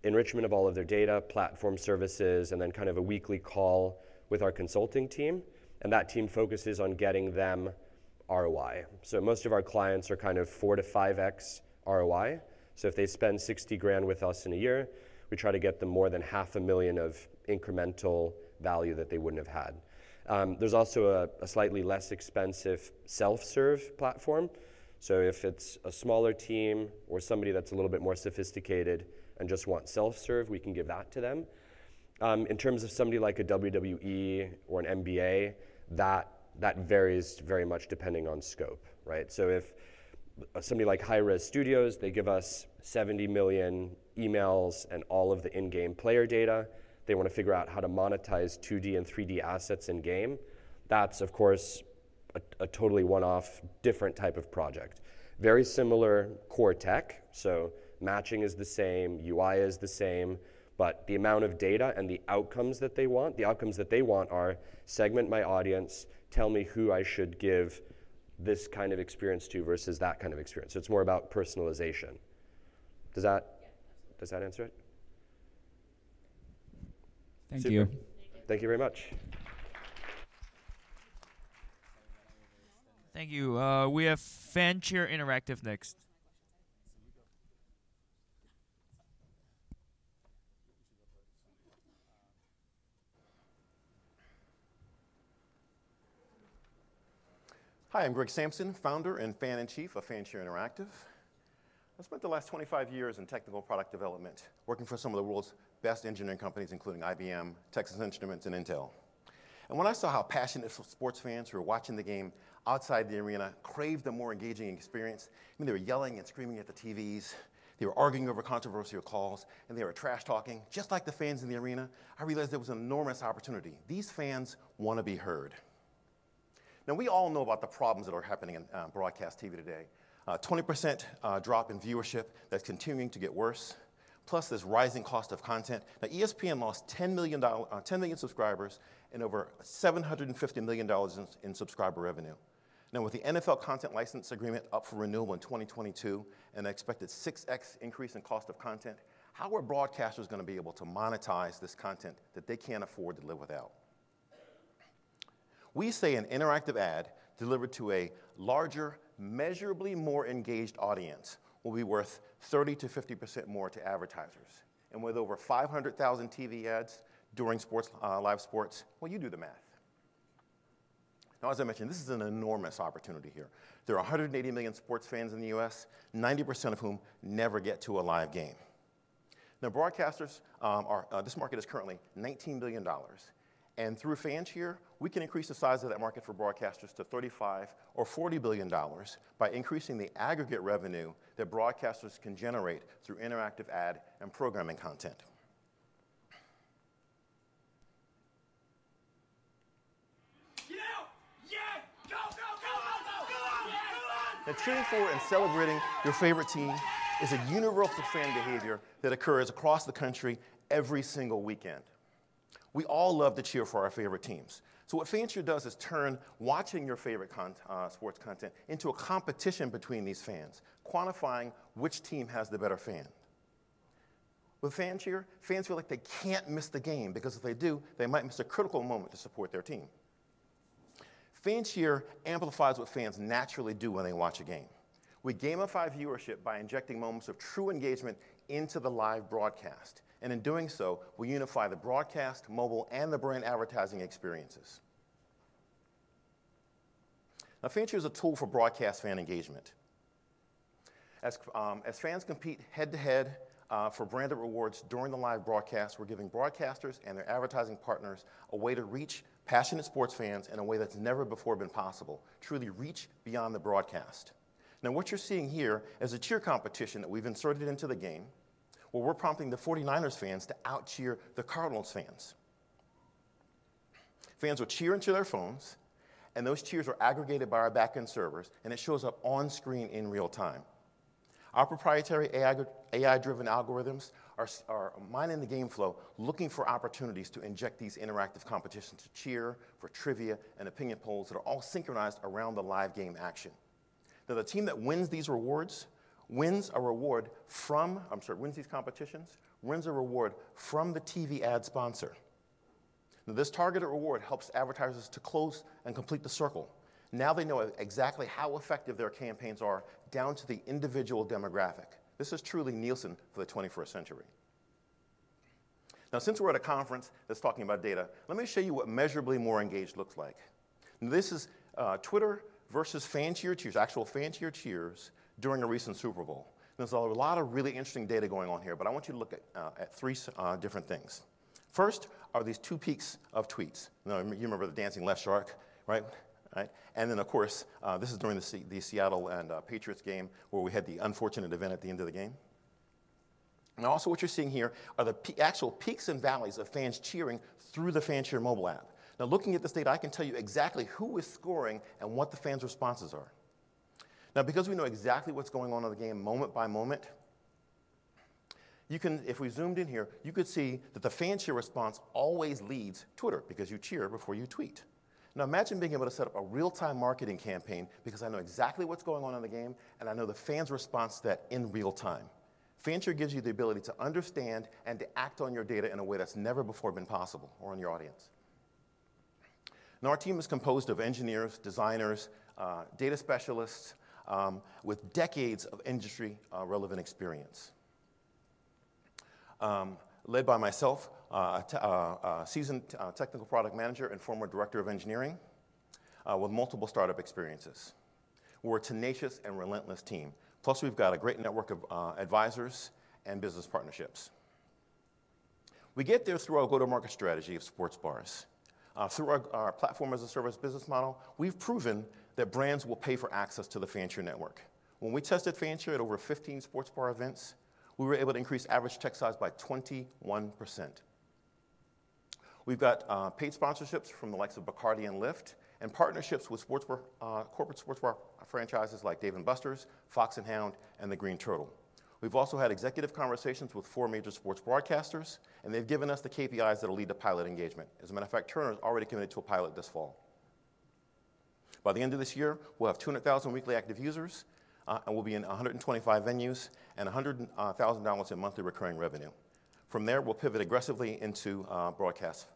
I: enrichment of all of their data, platform services, and then kind of a weekly call with our consulting team. And that team focuses on getting them ROI. So most of our clients are kind of 4 to 5x ROI. So if they spend 60 grand with us in a year, we try to get them more than $500,000 of incremental value that they wouldn't have had. There's also a slightly less expensive self-serve platform. So if it's a smaller team or somebody that's a little bit more sophisticated and just want self-serve, we can give that to them. In terms of somebody like a WWE or an NBA, that varies very much depending on scope, right? So if somebody like High Res Studios, they give us 70 million emails and all of the in-game player data. They want to figure out how to monetize 2D and 3D assets in game. That's, of course, a totally one-off, different type of project. Very similar core tech, so matching is the same, UI is the same, but the amount of data and the outcomes that they want are segment my audience, tell me who I should give this kind of experience to versus that kind of experience. So it's more about personalization. Does that answer it?
F: Thank
I: Super.
F: you.
I: Thank you very much.
B: Thank you. We have FanShare Interactive next.
J: Hi, I'm Greg Sampson, founder and fan-in-chief of FanShare Interactive. I spent the last 25 years in technical product development, working for some of the world's best engineering companies, including IBM, Texas Instruments, and Intel. And when I saw how passionate sports fans who were watching the game outside the arena craved a more engaging experience, I mean, they were yelling and screaming at the TVs, they were arguing over controversial calls, and they were trash talking, just like the fans in the arena, I realized there was an enormous opportunity. These fans want to be heard. Now, we all know about the problems that are happening in broadcast TV today. 20% drop in viewership that's continuing to get worse, plus this rising cost of content. Now, ESPN lost 10 million subscribers and over $750 million in subscriber revenue. Now, with the NFL content license agreement up for renewal in 2022 and an expected 6x increase in cost of content, how are broadcasters going to be able to monetize this content that they can't afford to live without? We say an interactive ad delivered to a larger, measurably more engaged audience will be worth 30 to 50% more to advertisers. And with over 500,000 TV ads during sports, live sports, well, you do the math. Now, as I mentioned, this is an enormous opportunity here. There are 180 million sports fans in the US, 90% of whom never get to a live game. Now, broadcasters, this market is currently $19 billion. And through FanShare, we can increase the size of that market for broadcasters to $35 or $40 billion by increasing the aggregate revenue that broadcasters can generate through interactive ad and programming content. Now, cheering for and celebrating your favorite team is a universal fan behavior that occurs across the country every single weekend. We all love to cheer for our favorite teams. So what FanShare does is turn watching your favorite sports content into a competition between these fans, quantifying which team has the better fan. With FanShare, fans feel like they can't miss the game because if they do, they might miss a critical moment to support their team. FanShare amplifies what fans naturally do when they watch a game. We gamify viewership by injecting moments of true engagement into the live broadcast. And in doing so, we unify the broadcast, mobile, and the brand advertising experiences. Now, FanShare is a tool for broadcast fan engagement. As fans compete head-to-head for branded rewards during the live broadcast, we're giving broadcasters and their advertising partners a way to reach passionate sports fans in a way that's never before been possible, truly reach beyond the broadcast. Now, what you're seeing here is a cheer competition that we've inserted into the game, where we're prompting the 49ers fans to out-cheer the Cardinals fans. Fans will cheer into their phones, and those cheers are aggregated by our back-end servers, and it shows up on screen in real time. Our proprietary AI-driven algorithms are mining the game flow, looking for opportunities to inject these interactive competitions to cheer, for trivia, and opinion polls that are all synchronized around the live game action. Now, the team that wins these rewards wins a reward from, wins these competitions, wins a reward from the TV ad sponsor. Now, this targeted reward helps advertisers to close and complete the circle. Now they know exactly how effective their campaigns are down to the individual demographic. This is truly Nielsen for the 21st century. Now, since we're at a conference that's talking about data, let me show you what measurably more engaged looks like. Now, this is Twitter versus FanShare cheers, actual FanShare cheers during a recent Super Bowl. There's a lot of really interesting data going on here, but I want you to look at three different things. First are these two peaks of tweets. Now, you remember the dancing left shark, right? And then, of course, this is during the Seattle and Patriots game where we had the unfortunate event at the end of the game. And also what you're seeing here are the actual peaks and valleys of fans cheering through the FanShare mobile app. Now, looking at this data, I can tell you exactly who is scoring and what the fans' responses are. Now, because we know exactly what's going on in the game moment by moment, you can, if we zoomed in here, you could see that the FanShare response always leads Twitter because you cheer before you tweet. Now, imagine being able to set up a real-time marketing campaign because I know exactly what's going on in the game and I know the fans' response to that in real time. FanShare gives you the ability to understand and to act on your data in a way that's never before been possible, or on your audience. Now, our team is composed of engineers, designers, data specialists, with decades of industry relevant experience. Led by myself, a seasoned technical product manager and former director of engineering. with multiple startup experiences. We're a tenacious and relentless team. Plus, we've got a great network of advisors and business partnerships. We get there through our go-to-market strategy of sports bars. Through our platform as a service business model, we've proven that brands will pay for access to the FanShare network. When we tested FanShare at over 15 sports bar events, we were able to increase average check size by 21%. We've got paid sponsorships from the likes of Bacardi and Lyft, and partnerships with corporate sports bar franchises like Dave & Buster's, Fox & Hound, and the Green Turtle. We've also had executive conversations with 4 major sports broadcasters, and they've given us the KPIs that will lead to pilot engagement. As a matter of fact, Turner is already committed to a pilot this fall. By the end of this year, we'll have 200,000 weekly active users, and we'll be in 125 venues and $100,000 in monthly recurring revenue. From there, we'll pivot aggressively into broadcast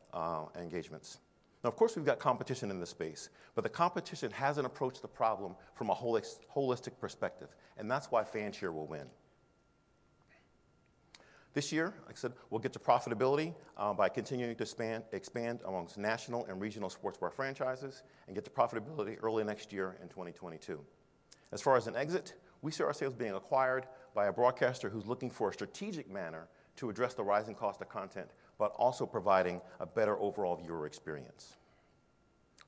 J: engagements. Now, of course, we've got competition in this space, but the competition hasn't approached the problem from a holistic perspective, and that's why FanShare will win. This year, like I said, we'll get to profitability by continuing to expand amongst national and regional sports bar franchises and get to profitability early next year in 2022. As far as an exit, we see ourselves being acquired by a broadcaster who's looking for a strategic manner to address the rising cost of content, but also providing a better overall viewer experience.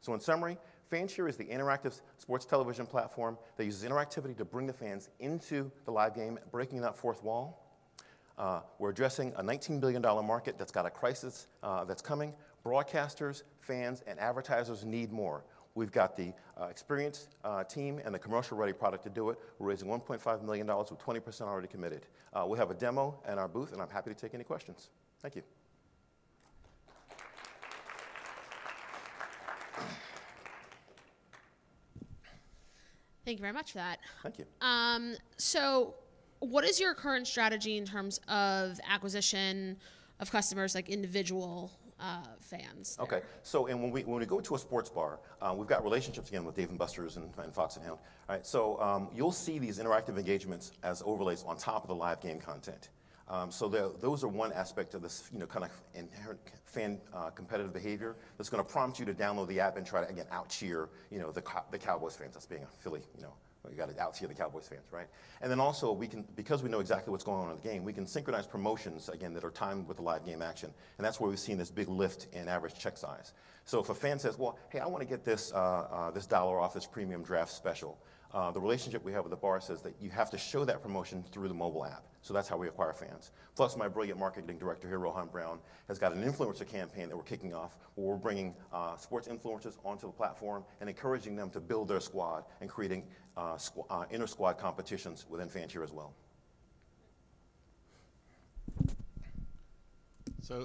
J: So in summary, FanShare is the interactive sports television platform that uses interactivity to bring the fans into the live game, breaking that fourth wall. We're addressing a $19 billion market that's got a crisis that's coming. Broadcasters, fans, and advertisers need more. We've got the experienced team and the commercial-ready product to do it. We're raising $1.5 million with 20% already committed. We have a demo in our booth, and I'm happy to take any questions. Thank you.
G: Thank you very much for that.
J: Thank you.
G: So what is your current strategy in terms of acquisition of customers, like individual fans?
J: Okay, so when we go to a sports bar, we've got relationships again with Dave & Buster's and Fox & Hound. All right, so you'll see these interactive engagements as overlays on top of the live game content. So those are one aspect of this, kind of inherent fan competitive behavior that's going to prompt you to download the app and try to again out-cheer, the Cowboys fans. That's being a Philly, you got to out-cheer the Cowboys fans, right? And then also because we know exactly what's going on in the game, we can synchronize promotions again that are timed with the live game action, and that's where we've seen this big lift in average check size. So if a fan says, well, hey, I want to get this $1 off this premium draft special, the relationship we have with the bar says that you have to show that promotion through the mobile app. So that's how we acquire fans. Plus, my brilliant marketing director here, Rohan Brown, has got an influencer campaign that we're kicking off where we're bringing sports influencers onto the platform and encouraging them to build their squad and creating inter-squad competitions within FanShare as well.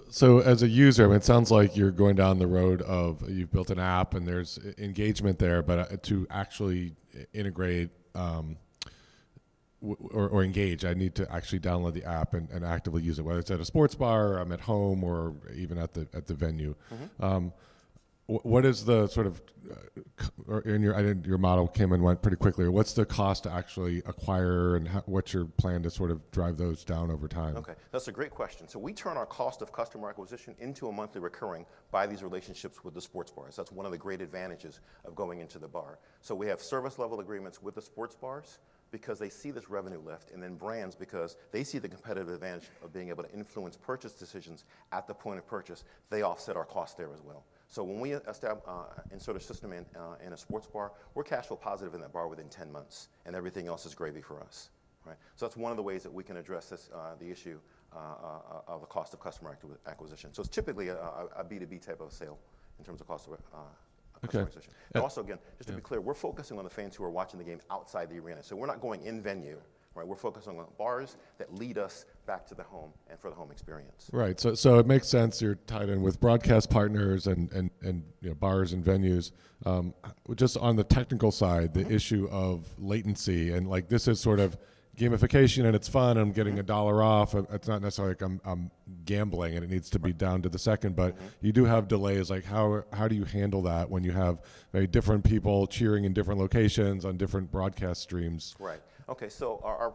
E: So as a user, it sounds like you're going down the road of you've built an app and there's engagement there, but to actually integrate or engage, I need to actually download the app and actively use it, whether it's at a sports bar, or I'm at home, or even at the venue. Mm-hmm. What is the sort of, your model came and went pretty quickly. What's the cost to actually acquire, and what's your plan to sort of drive those down over time?
J: Okay, that's a great question. So we turn our cost of customer acquisition into a monthly recurring by these relationships with the sports bars. That's one of the great advantages of going into the bar. So we have service level agreements with the sports bars because they see this revenue lift, and then brands because they see the competitive advantage of being able to influence purchase decisions at the point of purchase. They offset our cost there as well. So when we insert a system in a sports bar, we're cash flow positive in that bar within 10 months, and everything else is gravy for us. Right? So that's one of the ways that we can address this, the issue of the cost of customer acquisition. So it's typically a B2B type of sale in terms of cost of customer acquisition. And also, again, just to be clear, we're focusing on the fans who are watching the game outside the arena. So we're not going in venue. Right, we're focusing on bars that lead us back to the home and for the home experience.
E: Right. So it makes sense. You're tied in with broadcast partners and bars and venues. Just on the technical side, the issue of latency, and like this is sort of gamification and it's fun. I'm getting $1 off. It's not necessarily like I'm gambling and it needs to be down to the second. But you do have delays. Like how do you handle that when you have maybe different people cheering in different locations on different broadcast streams?
J: Right. Okay, so our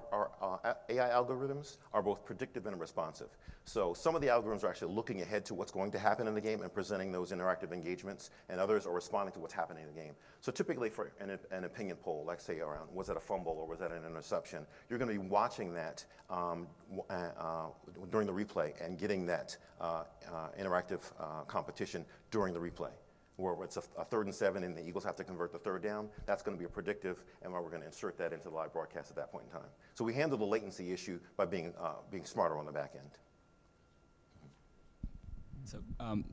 J: AI algorithms are both predictive and responsive. So some of the algorithms are actually looking ahead to what's going to happen in the game and presenting those interactive engagements, and others are responding to what's happening in the game. So typically for an opinion poll, like say around was that a fumble or was that an interception, you're going to be watching that during the replay and getting that interactive competition during the replay. Where it's a 3rd and 7 and the Eagles have to convert the 3rd down, that's going to be a predictive, and we're going to insert that into the live broadcast at that point in time. So we handle the latency issue by being smarter on the back end.
F: So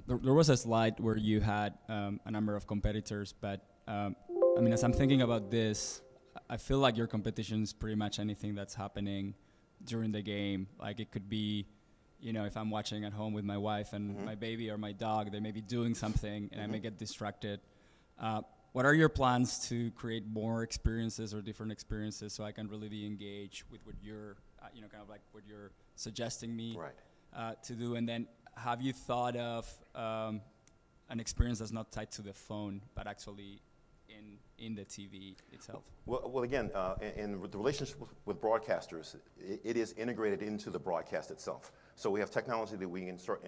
F: there was a slide where you had a number of competitors, but I mean, as I'm thinking about this, I feel like your competition is pretty much anything that's happening during the game. Like it could be, you know, if I'm watching at home with my wife and my baby or my dog, they may be doing something and I may get distracted. What are your plans to create more experiences or different experiences so I can really be engaged with what you're, you know, kind of like what you're suggesting me to do? And then have you thought of an experience that's not tied to the phone, but actually in the TV itself?
J: Well again, in the relationship with broadcasters, it is integrated into the broadcast itself. So we have technology that we insert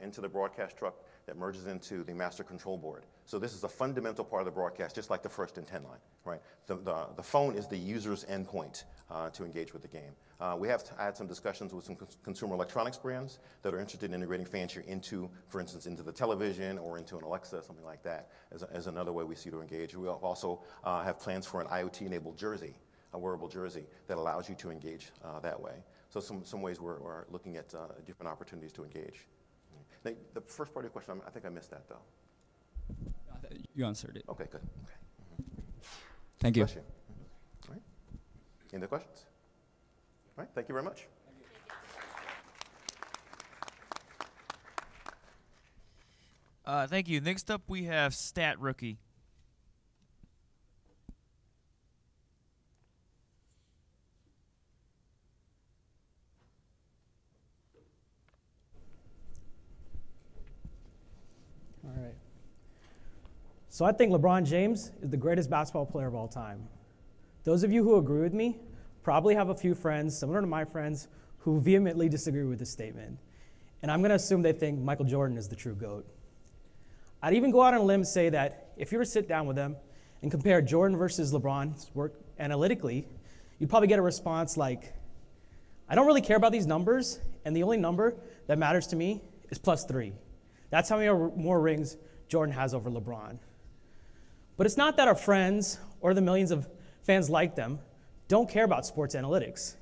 J: into the broadcast truck that merges into the master control board. So this is a fundamental part of the broadcast, just like the 1st and 10 line, right? The phone is the user's endpoint to engage with the game. We have had some discussions with some consumer electronics brands that are interested in integrating FanShare into, for instance, into the television or into an Alexa, something like that, as another way we see to engage. We also have plans for an IoT-enabled jersey, a wearable jersey that allows you to engage that way. So some ways we're looking at different opportunities to engage. Now, the first part of your question, I think I missed that though.
F: You answered it.
J: Okay, good. Okay.
F: Thank you.
J: Question. All right. Any other questions? All right, thank you very much.
B: Thank you. Next up, we have Stat Rookie.
K: All right. So I think LeBron James is the greatest basketball player of all time. Those of you who agree with me probably have a few friends, similar to my friends, who vehemently disagree with this statement. And I'm going to assume they think Michael Jordan is the true GOAT. I'd even go out on a limb and say that if you were to sit down with them and compare Jordan versus LeBron's work analytically, you'd probably get a response like, I don't really care about these numbers, and the only number that matters to me is +3. That's how many more rings Jordan has over LeBron. But it's not that our friends or the millions of fans like them don't care about sports analytics.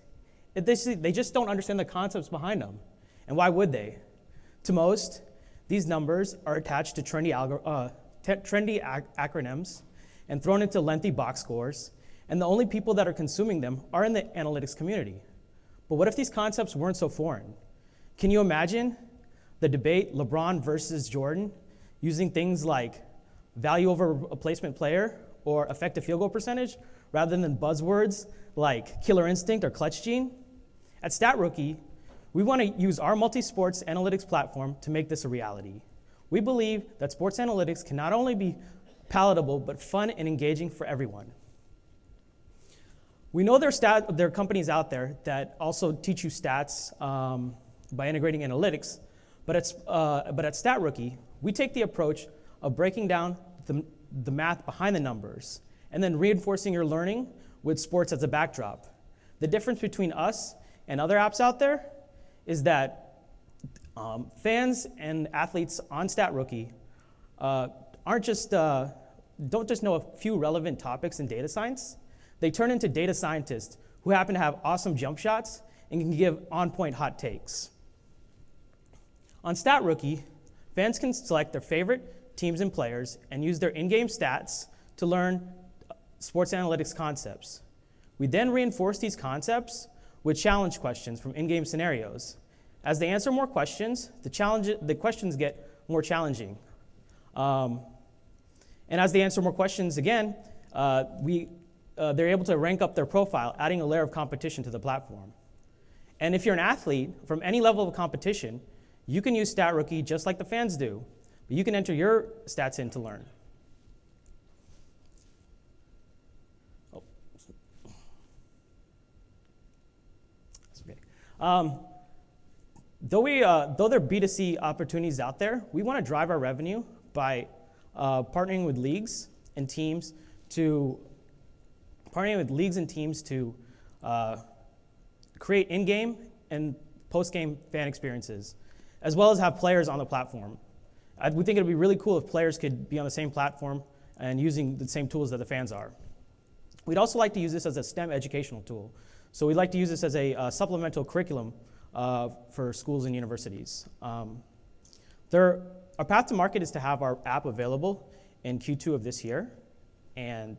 K: They just don't understand the concepts behind them. And why would they? To most, these numbers are attached to trendy acronyms and thrown into lengthy box scores, and the only people that are consuming them are in the analytics community. But what if these concepts weren't so foreign? Can you imagine the debate LeBron versus Jordan using things like value over replacement player or effective field goal percentage rather than buzzwords like killer instinct or clutch gene? At Stat Rookie, we want to use our multi-sports analytics platform to make this a reality. We believe that sports analytics can not only be palatable, but fun and engaging for everyone. We know there are companies out there that also teach you stats by integrating analytics, but at Stat Rookie, we take the approach of breaking down the math behind the numbers and then reinforcing your learning with sports as a backdrop. The difference between us and other apps out there is that fans and athletes on Stat Rookie don't just know a few relevant topics in data science. They turn into data scientists who happen to have awesome jump shots and can give on-point hot takes. On Stat Rookie, fans can select their favorite teams and players and use their in-game stats to learn sports analytics concepts. We then reinforce these concepts with challenge questions from in-game scenarios. As they answer more questions, the questions get more challenging. And as they answer more questions again, they're able to rank up their profile, adding a layer of competition to the platform. And if you're an athlete from any level of competition, you can use Stat Rookie just like the fans do, but you can enter your stats in to learn. Though there are B2C opportunities out there, we want to drive our revenue by partnering with leagues and teams to create in-game and post-game fan experiences, as well as have players on the platform. We think it would be really cool if players could be on the same platform and using the same tools that the fans are. We'd also like to use this as a STEM educational tool. So we'd like to use this as a supplemental curriculum for schools and universities. Our path to market is to have our app available in Q2 of this year and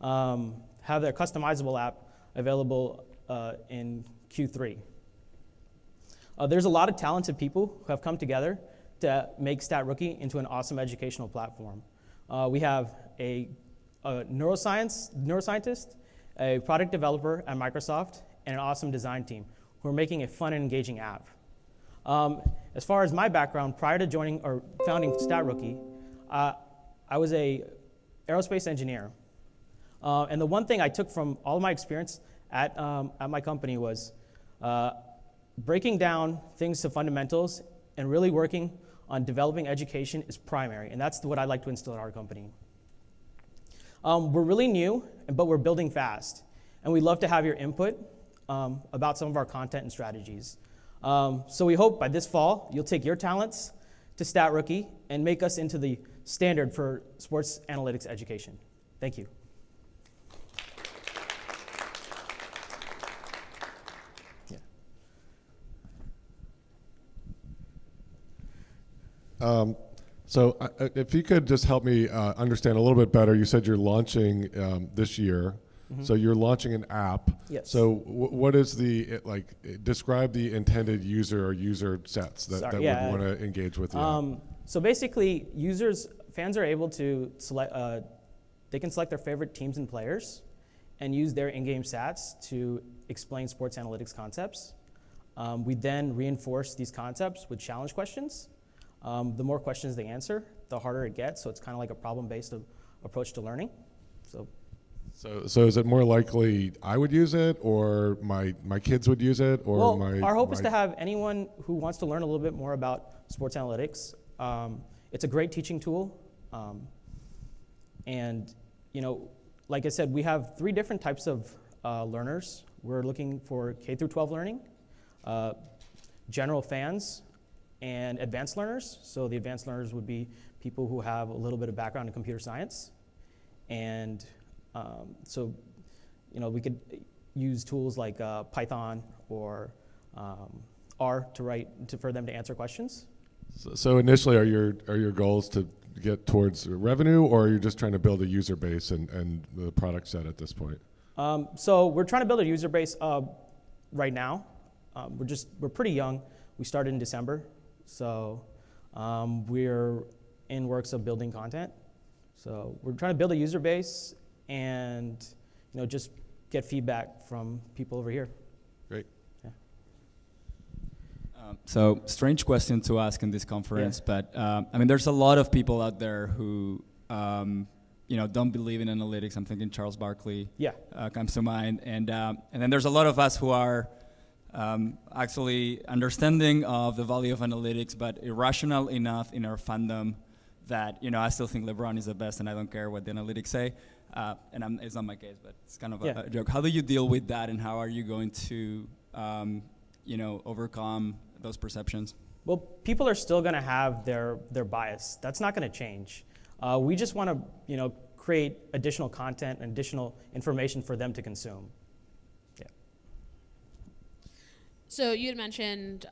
K: have their customizable app available in Q3. There's a lot of talented people who have come together to make StatRookie into an awesome educational platform. We have a neuroscientist, a product developer at Microsoft, and an awesome design team who are making a fun and engaging app. As far as my background, prior to joining or founding StatRookie, I was a aerospace engineer. And the one thing I took from all of my experience at my company was breaking down things to fundamentals and really working on developing education is primary, and that's what I'd like to instill in our company. We're really new, but we're building fast, and we'd love to have your input about some of our content and strategies. So we hope by this fall, you'll take your talents to StatRookie and make us into the standard for sports analytics education. Thank you.
E: So if you could just help me understand a little bit better, you said you're launching this year. Mm-hmm. So you're launching an app.
K: Yes.
E: So what is describe the intended user or user sets that would want to engage with you?
K: So basically, fans are able to select, they can select their favorite teams and players and use their in-game stats to explain sports analytics concepts. We then reinforce these concepts with challenge questions. The more questions they answer, the harder it gets. So it's kind of like a problem-based approach to learning.
E: So is it more likely I would use it, or my kids would use it, or
K: our hope is to have anyone who wants to learn a little bit more about sports analytics. It's a great teaching tool, and like I said, we have 3 different types of learners. We're looking for K through 12 learning, general fans, and advanced learners. So the advanced learners would be people who have a little bit of background in computer science, and so we could use tools like Python or R for them to answer questions.
E: So initially, are your goals to get towards revenue, or are you just trying to build a user base and the product set at this point?
K: So we're trying to build a user base right now. We're pretty young. We started in December, so we're in works of building content. So we're trying to build a user base and just get feedback from people over here.
E: Great.
K: Yeah.
F: So strange question to ask in this conference, but there's a lot of people out there who don't believe in analytics. I'm thinking Charles Barkley comes to mind, and then there's a lot of us who are actually understanding of the value of analytics, but irrational enough in our fandom that I still think LeBron is the best, and I don't care what the analytics say. And it's not my case, but it's kind of a joke. How do you deal with that, and how are you going to, overcome those perceptions?
K: Well, people are still going to have their bias. That's not going to change. We just want to, create additional content and additional information for them to consume. Yeah.
G: So you had mentioned,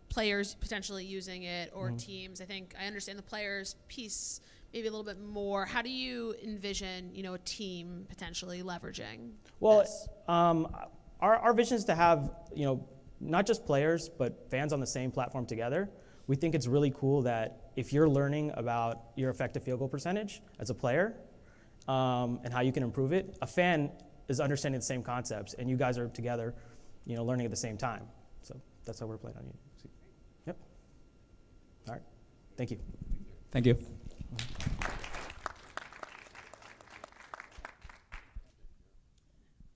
G: players potentially using it or teams. I understand the players piece maybe a little bit more. How do you envision, a team potentially leveraging this?
K: Our vision is to have, not just players, but fans on the same platform together. We think it's really cool that if you're learning about your effective field goal percentage as a player and how you can improve it, a fan is understanding the same concepts, and you guys are together, learning at the same time. So that's how we're planning on you. Yep. All right. Thank you.
F: Thank you.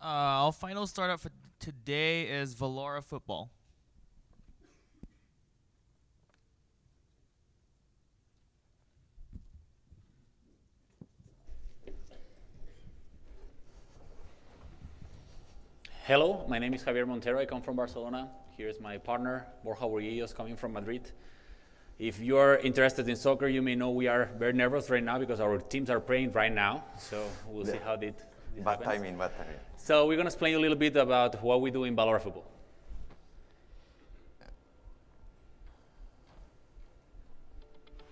B: Our final startup for today is Valora Football.
L: Hello, my name is Javier Montero. I come from Barcelona. Here's my partner, Borja Burguillos, coming from Madrid. If you're interested in soccer, you may know we are very nervous right now because our teams are playing right now. So we'll see how this
M: Bad
L: happens.
M: timing, bad timing.
L: So we're going to explain a little bit about what we do in Valora Football.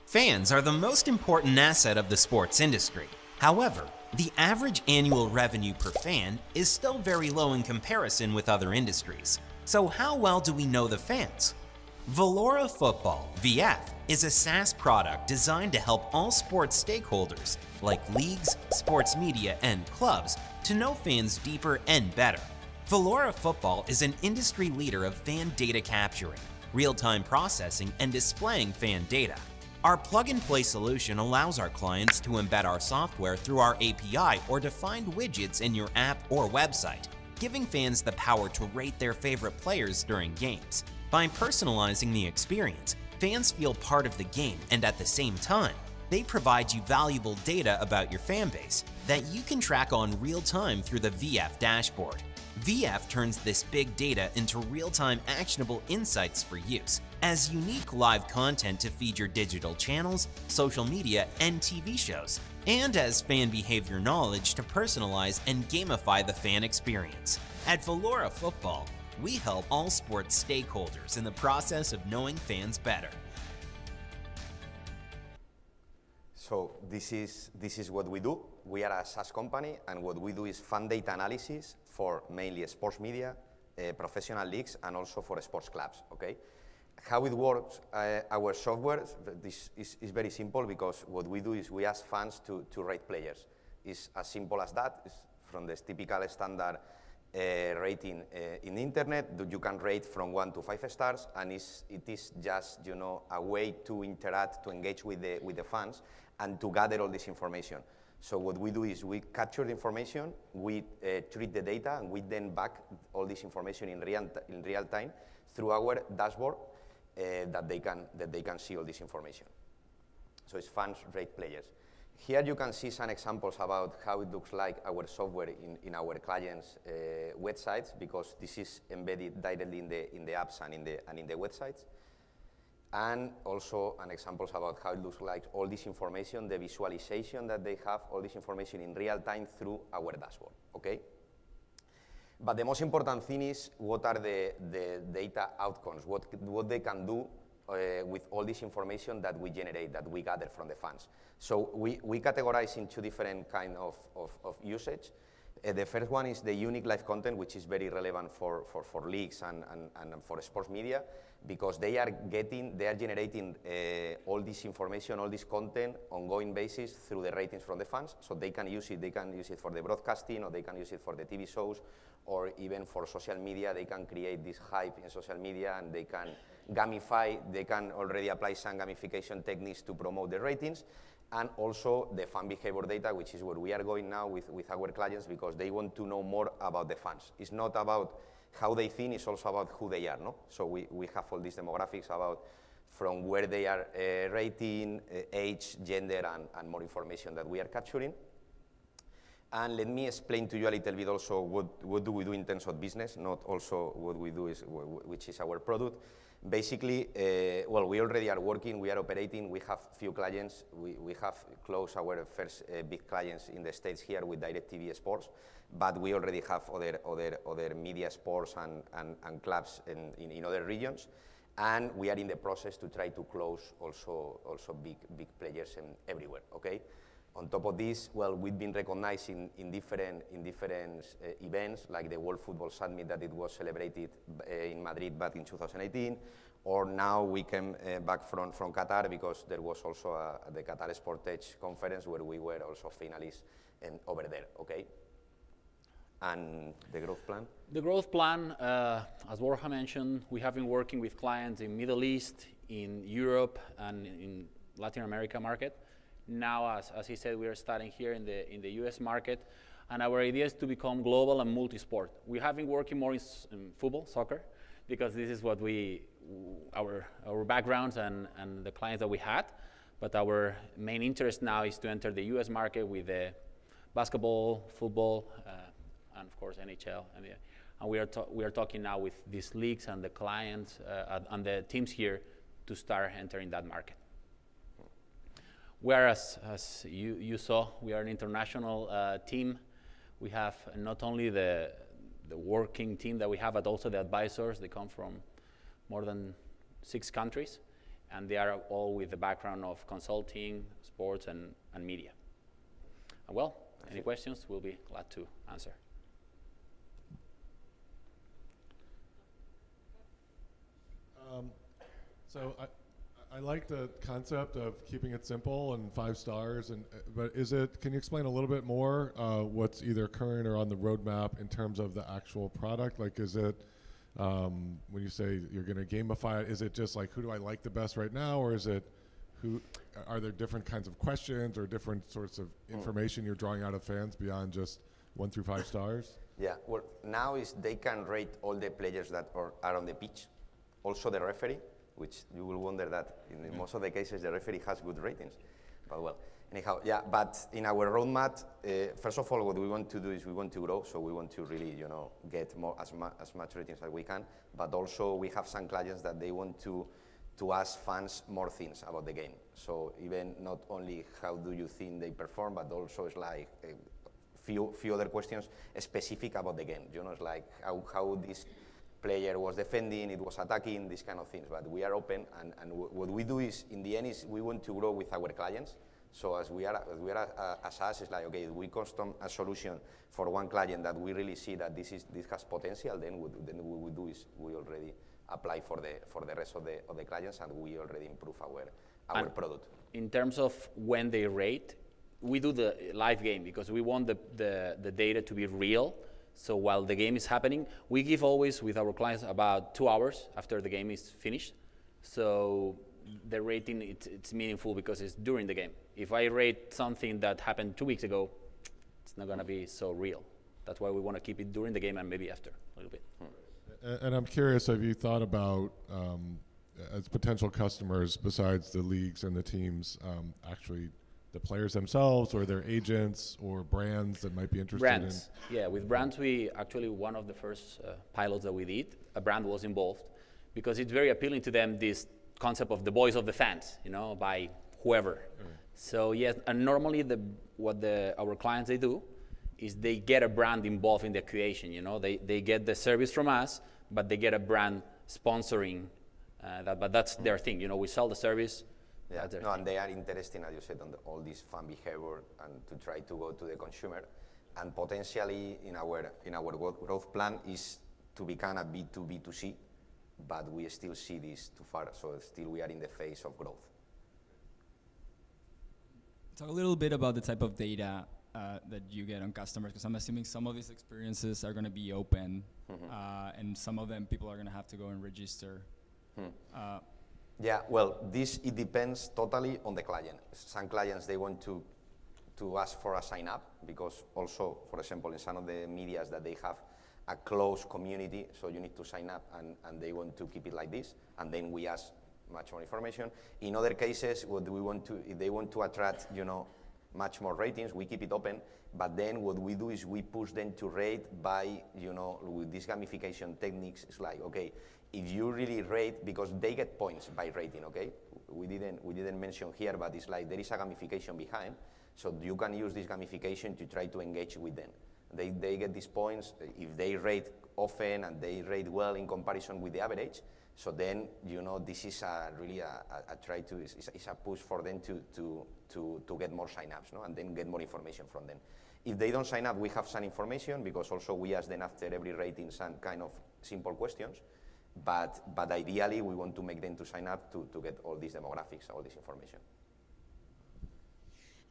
N: Fans are the most important asset of the sports industry. However, the average annual revenue per fan is still very low in comparison with other industries. So how well do we know the fans? Valora Football, VF, is a SaaS product designed to help all sports stakeholders, like leagues, sports media, and clubs, to know fans deeper and better. Valora Football is an industry leader of fan data capturing, real-time processing, and displaying fan data. Our plug-and-play solution allows our clients to embed our software through our API or to find widgets in your app or website, giving fans the power to rate their favorite players during games. By personalizing the experience, fans feel part of the game, and at the same time, they provide you valuable data about your fan base that you can track on real time through the VF dashboard. VF turns this big data into real-time actionable insights for use as unique live content to feed your digital channels, social media, and TV shows, and as fan behavior knowledge to personalize and gamify the fan experience. At Valora Football, we help all sports stakeholders in the process of knowing fans better.
M: So this is what we do. We are a SaaS company, and what we do is fan data analysis for mainly sports media, professional leagues, and also for sports clubs. Okay, how it works? Our software this is very simple because what we do is we ask fans to rate players. It's as simple as that. It's from the typical standard rating in the internet that you can rate from 1 to 5 stars, and it is just a way to interact, to engage with the fans, and to gather all this information. So what we do is we capture the information, we treat the data, and we then back all this information in real time through our dashboard that they can see all this information. So it's fans rate players. Here you can see some examples about how it looks like our software in our clients' websites, because this is embedded directly in the apps and in the websites. And also an examples about how it looks like all this information, the visualization that they have, all this information in real time through our dashboard, okay? But the most important thing is what are the data outcomes, what they can do with all this information that we generate, that we gather from the fans. So we categorize in 2 different kind of usage. The first one is the unique live content, which is very relevant for leagues and for sports media, because they are generating all this information, all this content on ongoing basis through the ratings from the fans. So they can use it. They can use it for the broadcasting, or they can use it for the TV shows, or even for social media. They can create this hype in social media, and they can gamify. They can already apply some gamification techniques to promote the ratings. And also the fan behavior data, which is where we are going now with our clients, because they want to know more about the fans. It's not about how they think, it's also about who they are, no? So we have all these demographics about from where they are rating, age, gender, and more information that we are capturing. And let me explain to you a little bit also what do we do in terms of business, not also what we do is which is our product. Basically, well, we already are working, we are operating, we have few clients. We have closed our first big clients in the States here with DirecTV Sports, but we already have other media sports and clubs in other regions. And we are in the process to try to close also big players everywhere, okay? On top of this, well, we've been recognized in different events, like the World Football Summit that it was celebrated in Madrid back in 2018, or now we came back from Qatar, because there was also the Qatar Sport Edge conference where we were also finalists over there, okay? And the growth plan?
L: The growth plan, as Borja mentioned, we have been working with clients in Middle East, in Europe, and in Latin America market. Now, as he said, we are starting here in the US market. And our idea is to become global and multi-sport. We have been working more in football, soccer, because this is what our backgrounds and the clients that we had. But our main interest now is to enter the US market with the basketball, football, and of course NHL. And we are talking now with these leagues and the clients and the teams here to start entering that market. We are, as you saw, we are an international team. We have not only the working team that we have, but also the advisors. They come from more than 6 countries, and they are all with the background of consulting, sports, and media. Well, any questions? We'll be glad to answer.
E: So I like the concept of keeping it simple and 5 stars, but can you explain a little bit more what's either current or on the roadmap in terms of the actual product? Like, is it, when you say you're going to gamify it, is it just like, who do I like the best right now, or is it, are there different kinds of questions or different sorts of information you're drawing out of fans beyond just 1 through 5 stars?
M: Yeah, well, now they can rate all the players that are on the pitch, also the referee, which you will wonder that in most of the cases the referee has good ratings. But well, anyhow, yeah, but in our roadmap, first of all, what we want to do is we want to grow, so we want to really, get as much ratings as we can, but also we have some clients that they want to ask fans more things about the game. So even not only how do you think they perform, but also it's like few other questions specific about the game. It's like how this player was defending, it was attacking, these kind of things. But we are open, and what we do is, in the end, is we want to grow with our clients. So as we are as us, it's like, okay, we custom a solution for one client that we really see that this has potential. Then what we do is we already apply for the rest of the clients, and we already improve our product.
L: In terms of when they rate, we do the live game because we want the data to be real. So while the game is happening, we give always with our clients about 2 hours after the game is finished. So the rating, it's meaningful because it's during the game. If I rate something that happened 2 weeks ago, it's not going to be so real. That's why we want to keep it during the game and maybe after a little bit.
E: And I'm curious, have you thought about, as potential customers, besides the leagues and the teams, actually the players themselves or their agents or brands that might be interested in?
L: Yeah, with brands, one of the first pilots that we did, a brand was involved because it's very appealing to them, this concept of the voice of the fans, by whoever. So yes, and normally our clients, they do is they get a brand involved in the creation, they get the service from us, but they get a brand sponsoring that, but that's their thing, we sell the service.
M: Yeah, and they are interested, as you said, on all this fan behavior and to try to go to the consumer. And potentially in our growth plan is to become a B2B2C, but we still see this too far, so still we are in the phase of growth.
F: Talk a little bit about the type of data that you get on customers, because I'm assuming some of these experiences are going to be open, and some of them people are going to have to go and register.
M: Yeah, well, it depends totally on the client. Some clients, they want to ask for a sign up because also, for example, in some of the medias that they have a close community, so you need to sign up and they want to keep it like this, and then we ask much more information. In other cases, if they want to attract, much more ratings, we keep it open, but then what we do is we push them to rate by, with these gamification techniques, it's like, okay, if you really rate, because they get points by rating, okay? We didn't mention here, but it's like there is a gamification behind, so you can use this gamification to try to engage with them. They get these points if they rate often and they rate well in comparison with the average. So then, this is really it's a push for them to get more sign-ups, no? And then get more information from them. If they don't sign up, we have some information because also we ask them after every rating some kind of simple questions. But ideally, we want to make them to sign up to get all these demographics, all this information.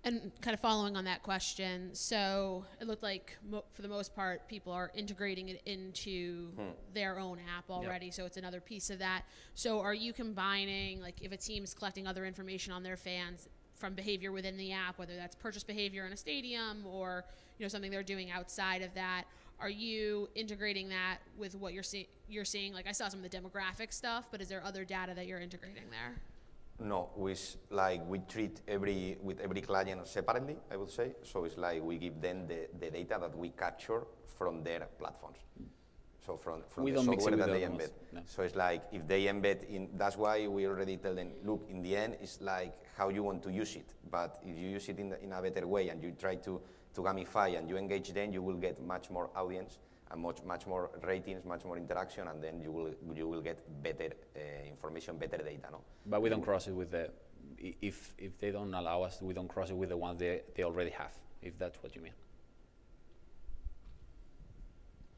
G: And kind of following on that question, so it looked like for the most part, people are integrating it into their own app already, so it's another piece of that. So are you combining, like if a team is collecting other information on their fans from behavior within the app, whether that's purchase behavior in a stadium or something they're doing outside of that. Are you integrating that with what you're seeing? Like I saw some of the demographic stuff, but is there other data that you're integrating there?
M: No, we treat with every client separately, I would say. So it's like we give them the data that we capture from their platforms. So from the software that they embed. No. So it's like if they embed in, that's why we already tell them, look, in the end, it's like how you want to use it. But if you use it in a better way and you try to gamify and you engage them, you will get much more audience and much more ratings, much more interaction, and then you will get better information, better data. No?
L: But we don't cross it with if they don't allow us, we don't cross it with the ones they already have, if that's what you mean.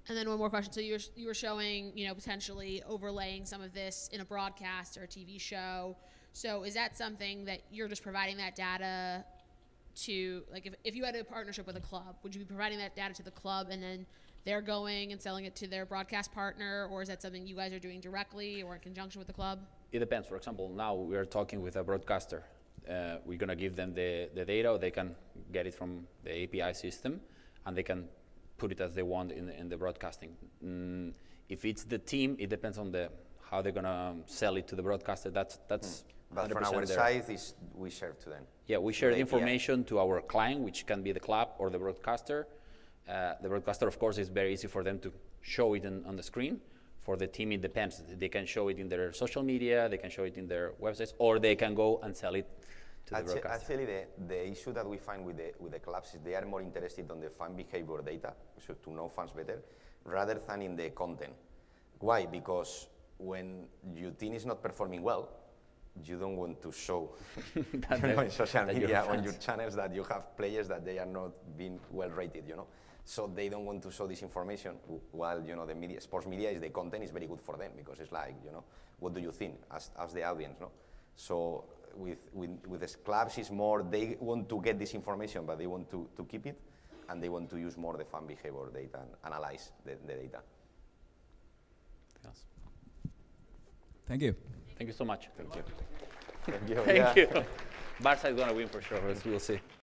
G: And then one more question. So you were showing, potentially overlaying some of this in a broadcast or a TV show. So is that something that you're just providing that data to, like if you had a partnership with a club, would you be providing that data to the club and then they're going and selling it to their broadcast partner, or is that something you guys are doing directly or in conjunction with the club?
L: It depends. For example, now we are talking with a broadcaster. We're going to give them the data, or they can get it from the API system, and they can put it as they want in the broadcasting. If it's the team, it depends on how they're going to sell it to the broadcaster. That's
M: But from our side, we share to them.
L: Yeah, we share the information to our client, which can be the club or the broadcaster. The broadcaster, of course, is very easy for them to show it on the screen. For the team, it depends. They can show it in their social media, they can show it in their websites, or they can go and sell it to the broadcaster.
M: Actually, the issue that we find with the clubs is they are more interested on the fan behavior data, so to know fans better, rather than in the content. Why? Because when your team is not performing well, you don't want to show in social media on your channels that you have players that they are not being well rated, So they don't want to show this information while, the sports media is the content is very good for them because it's like, what do you think as the audience, no? So with the clubs it's more, they want to get this information, but they want to keep it, and they want to use more the fan behavior data and analyze the data.
L: Yes.
F: Thank you.
L: Thank you so much.
M: Thank you. Thank you.
L: Thank you. Barca is going to win for sure, as we'll see.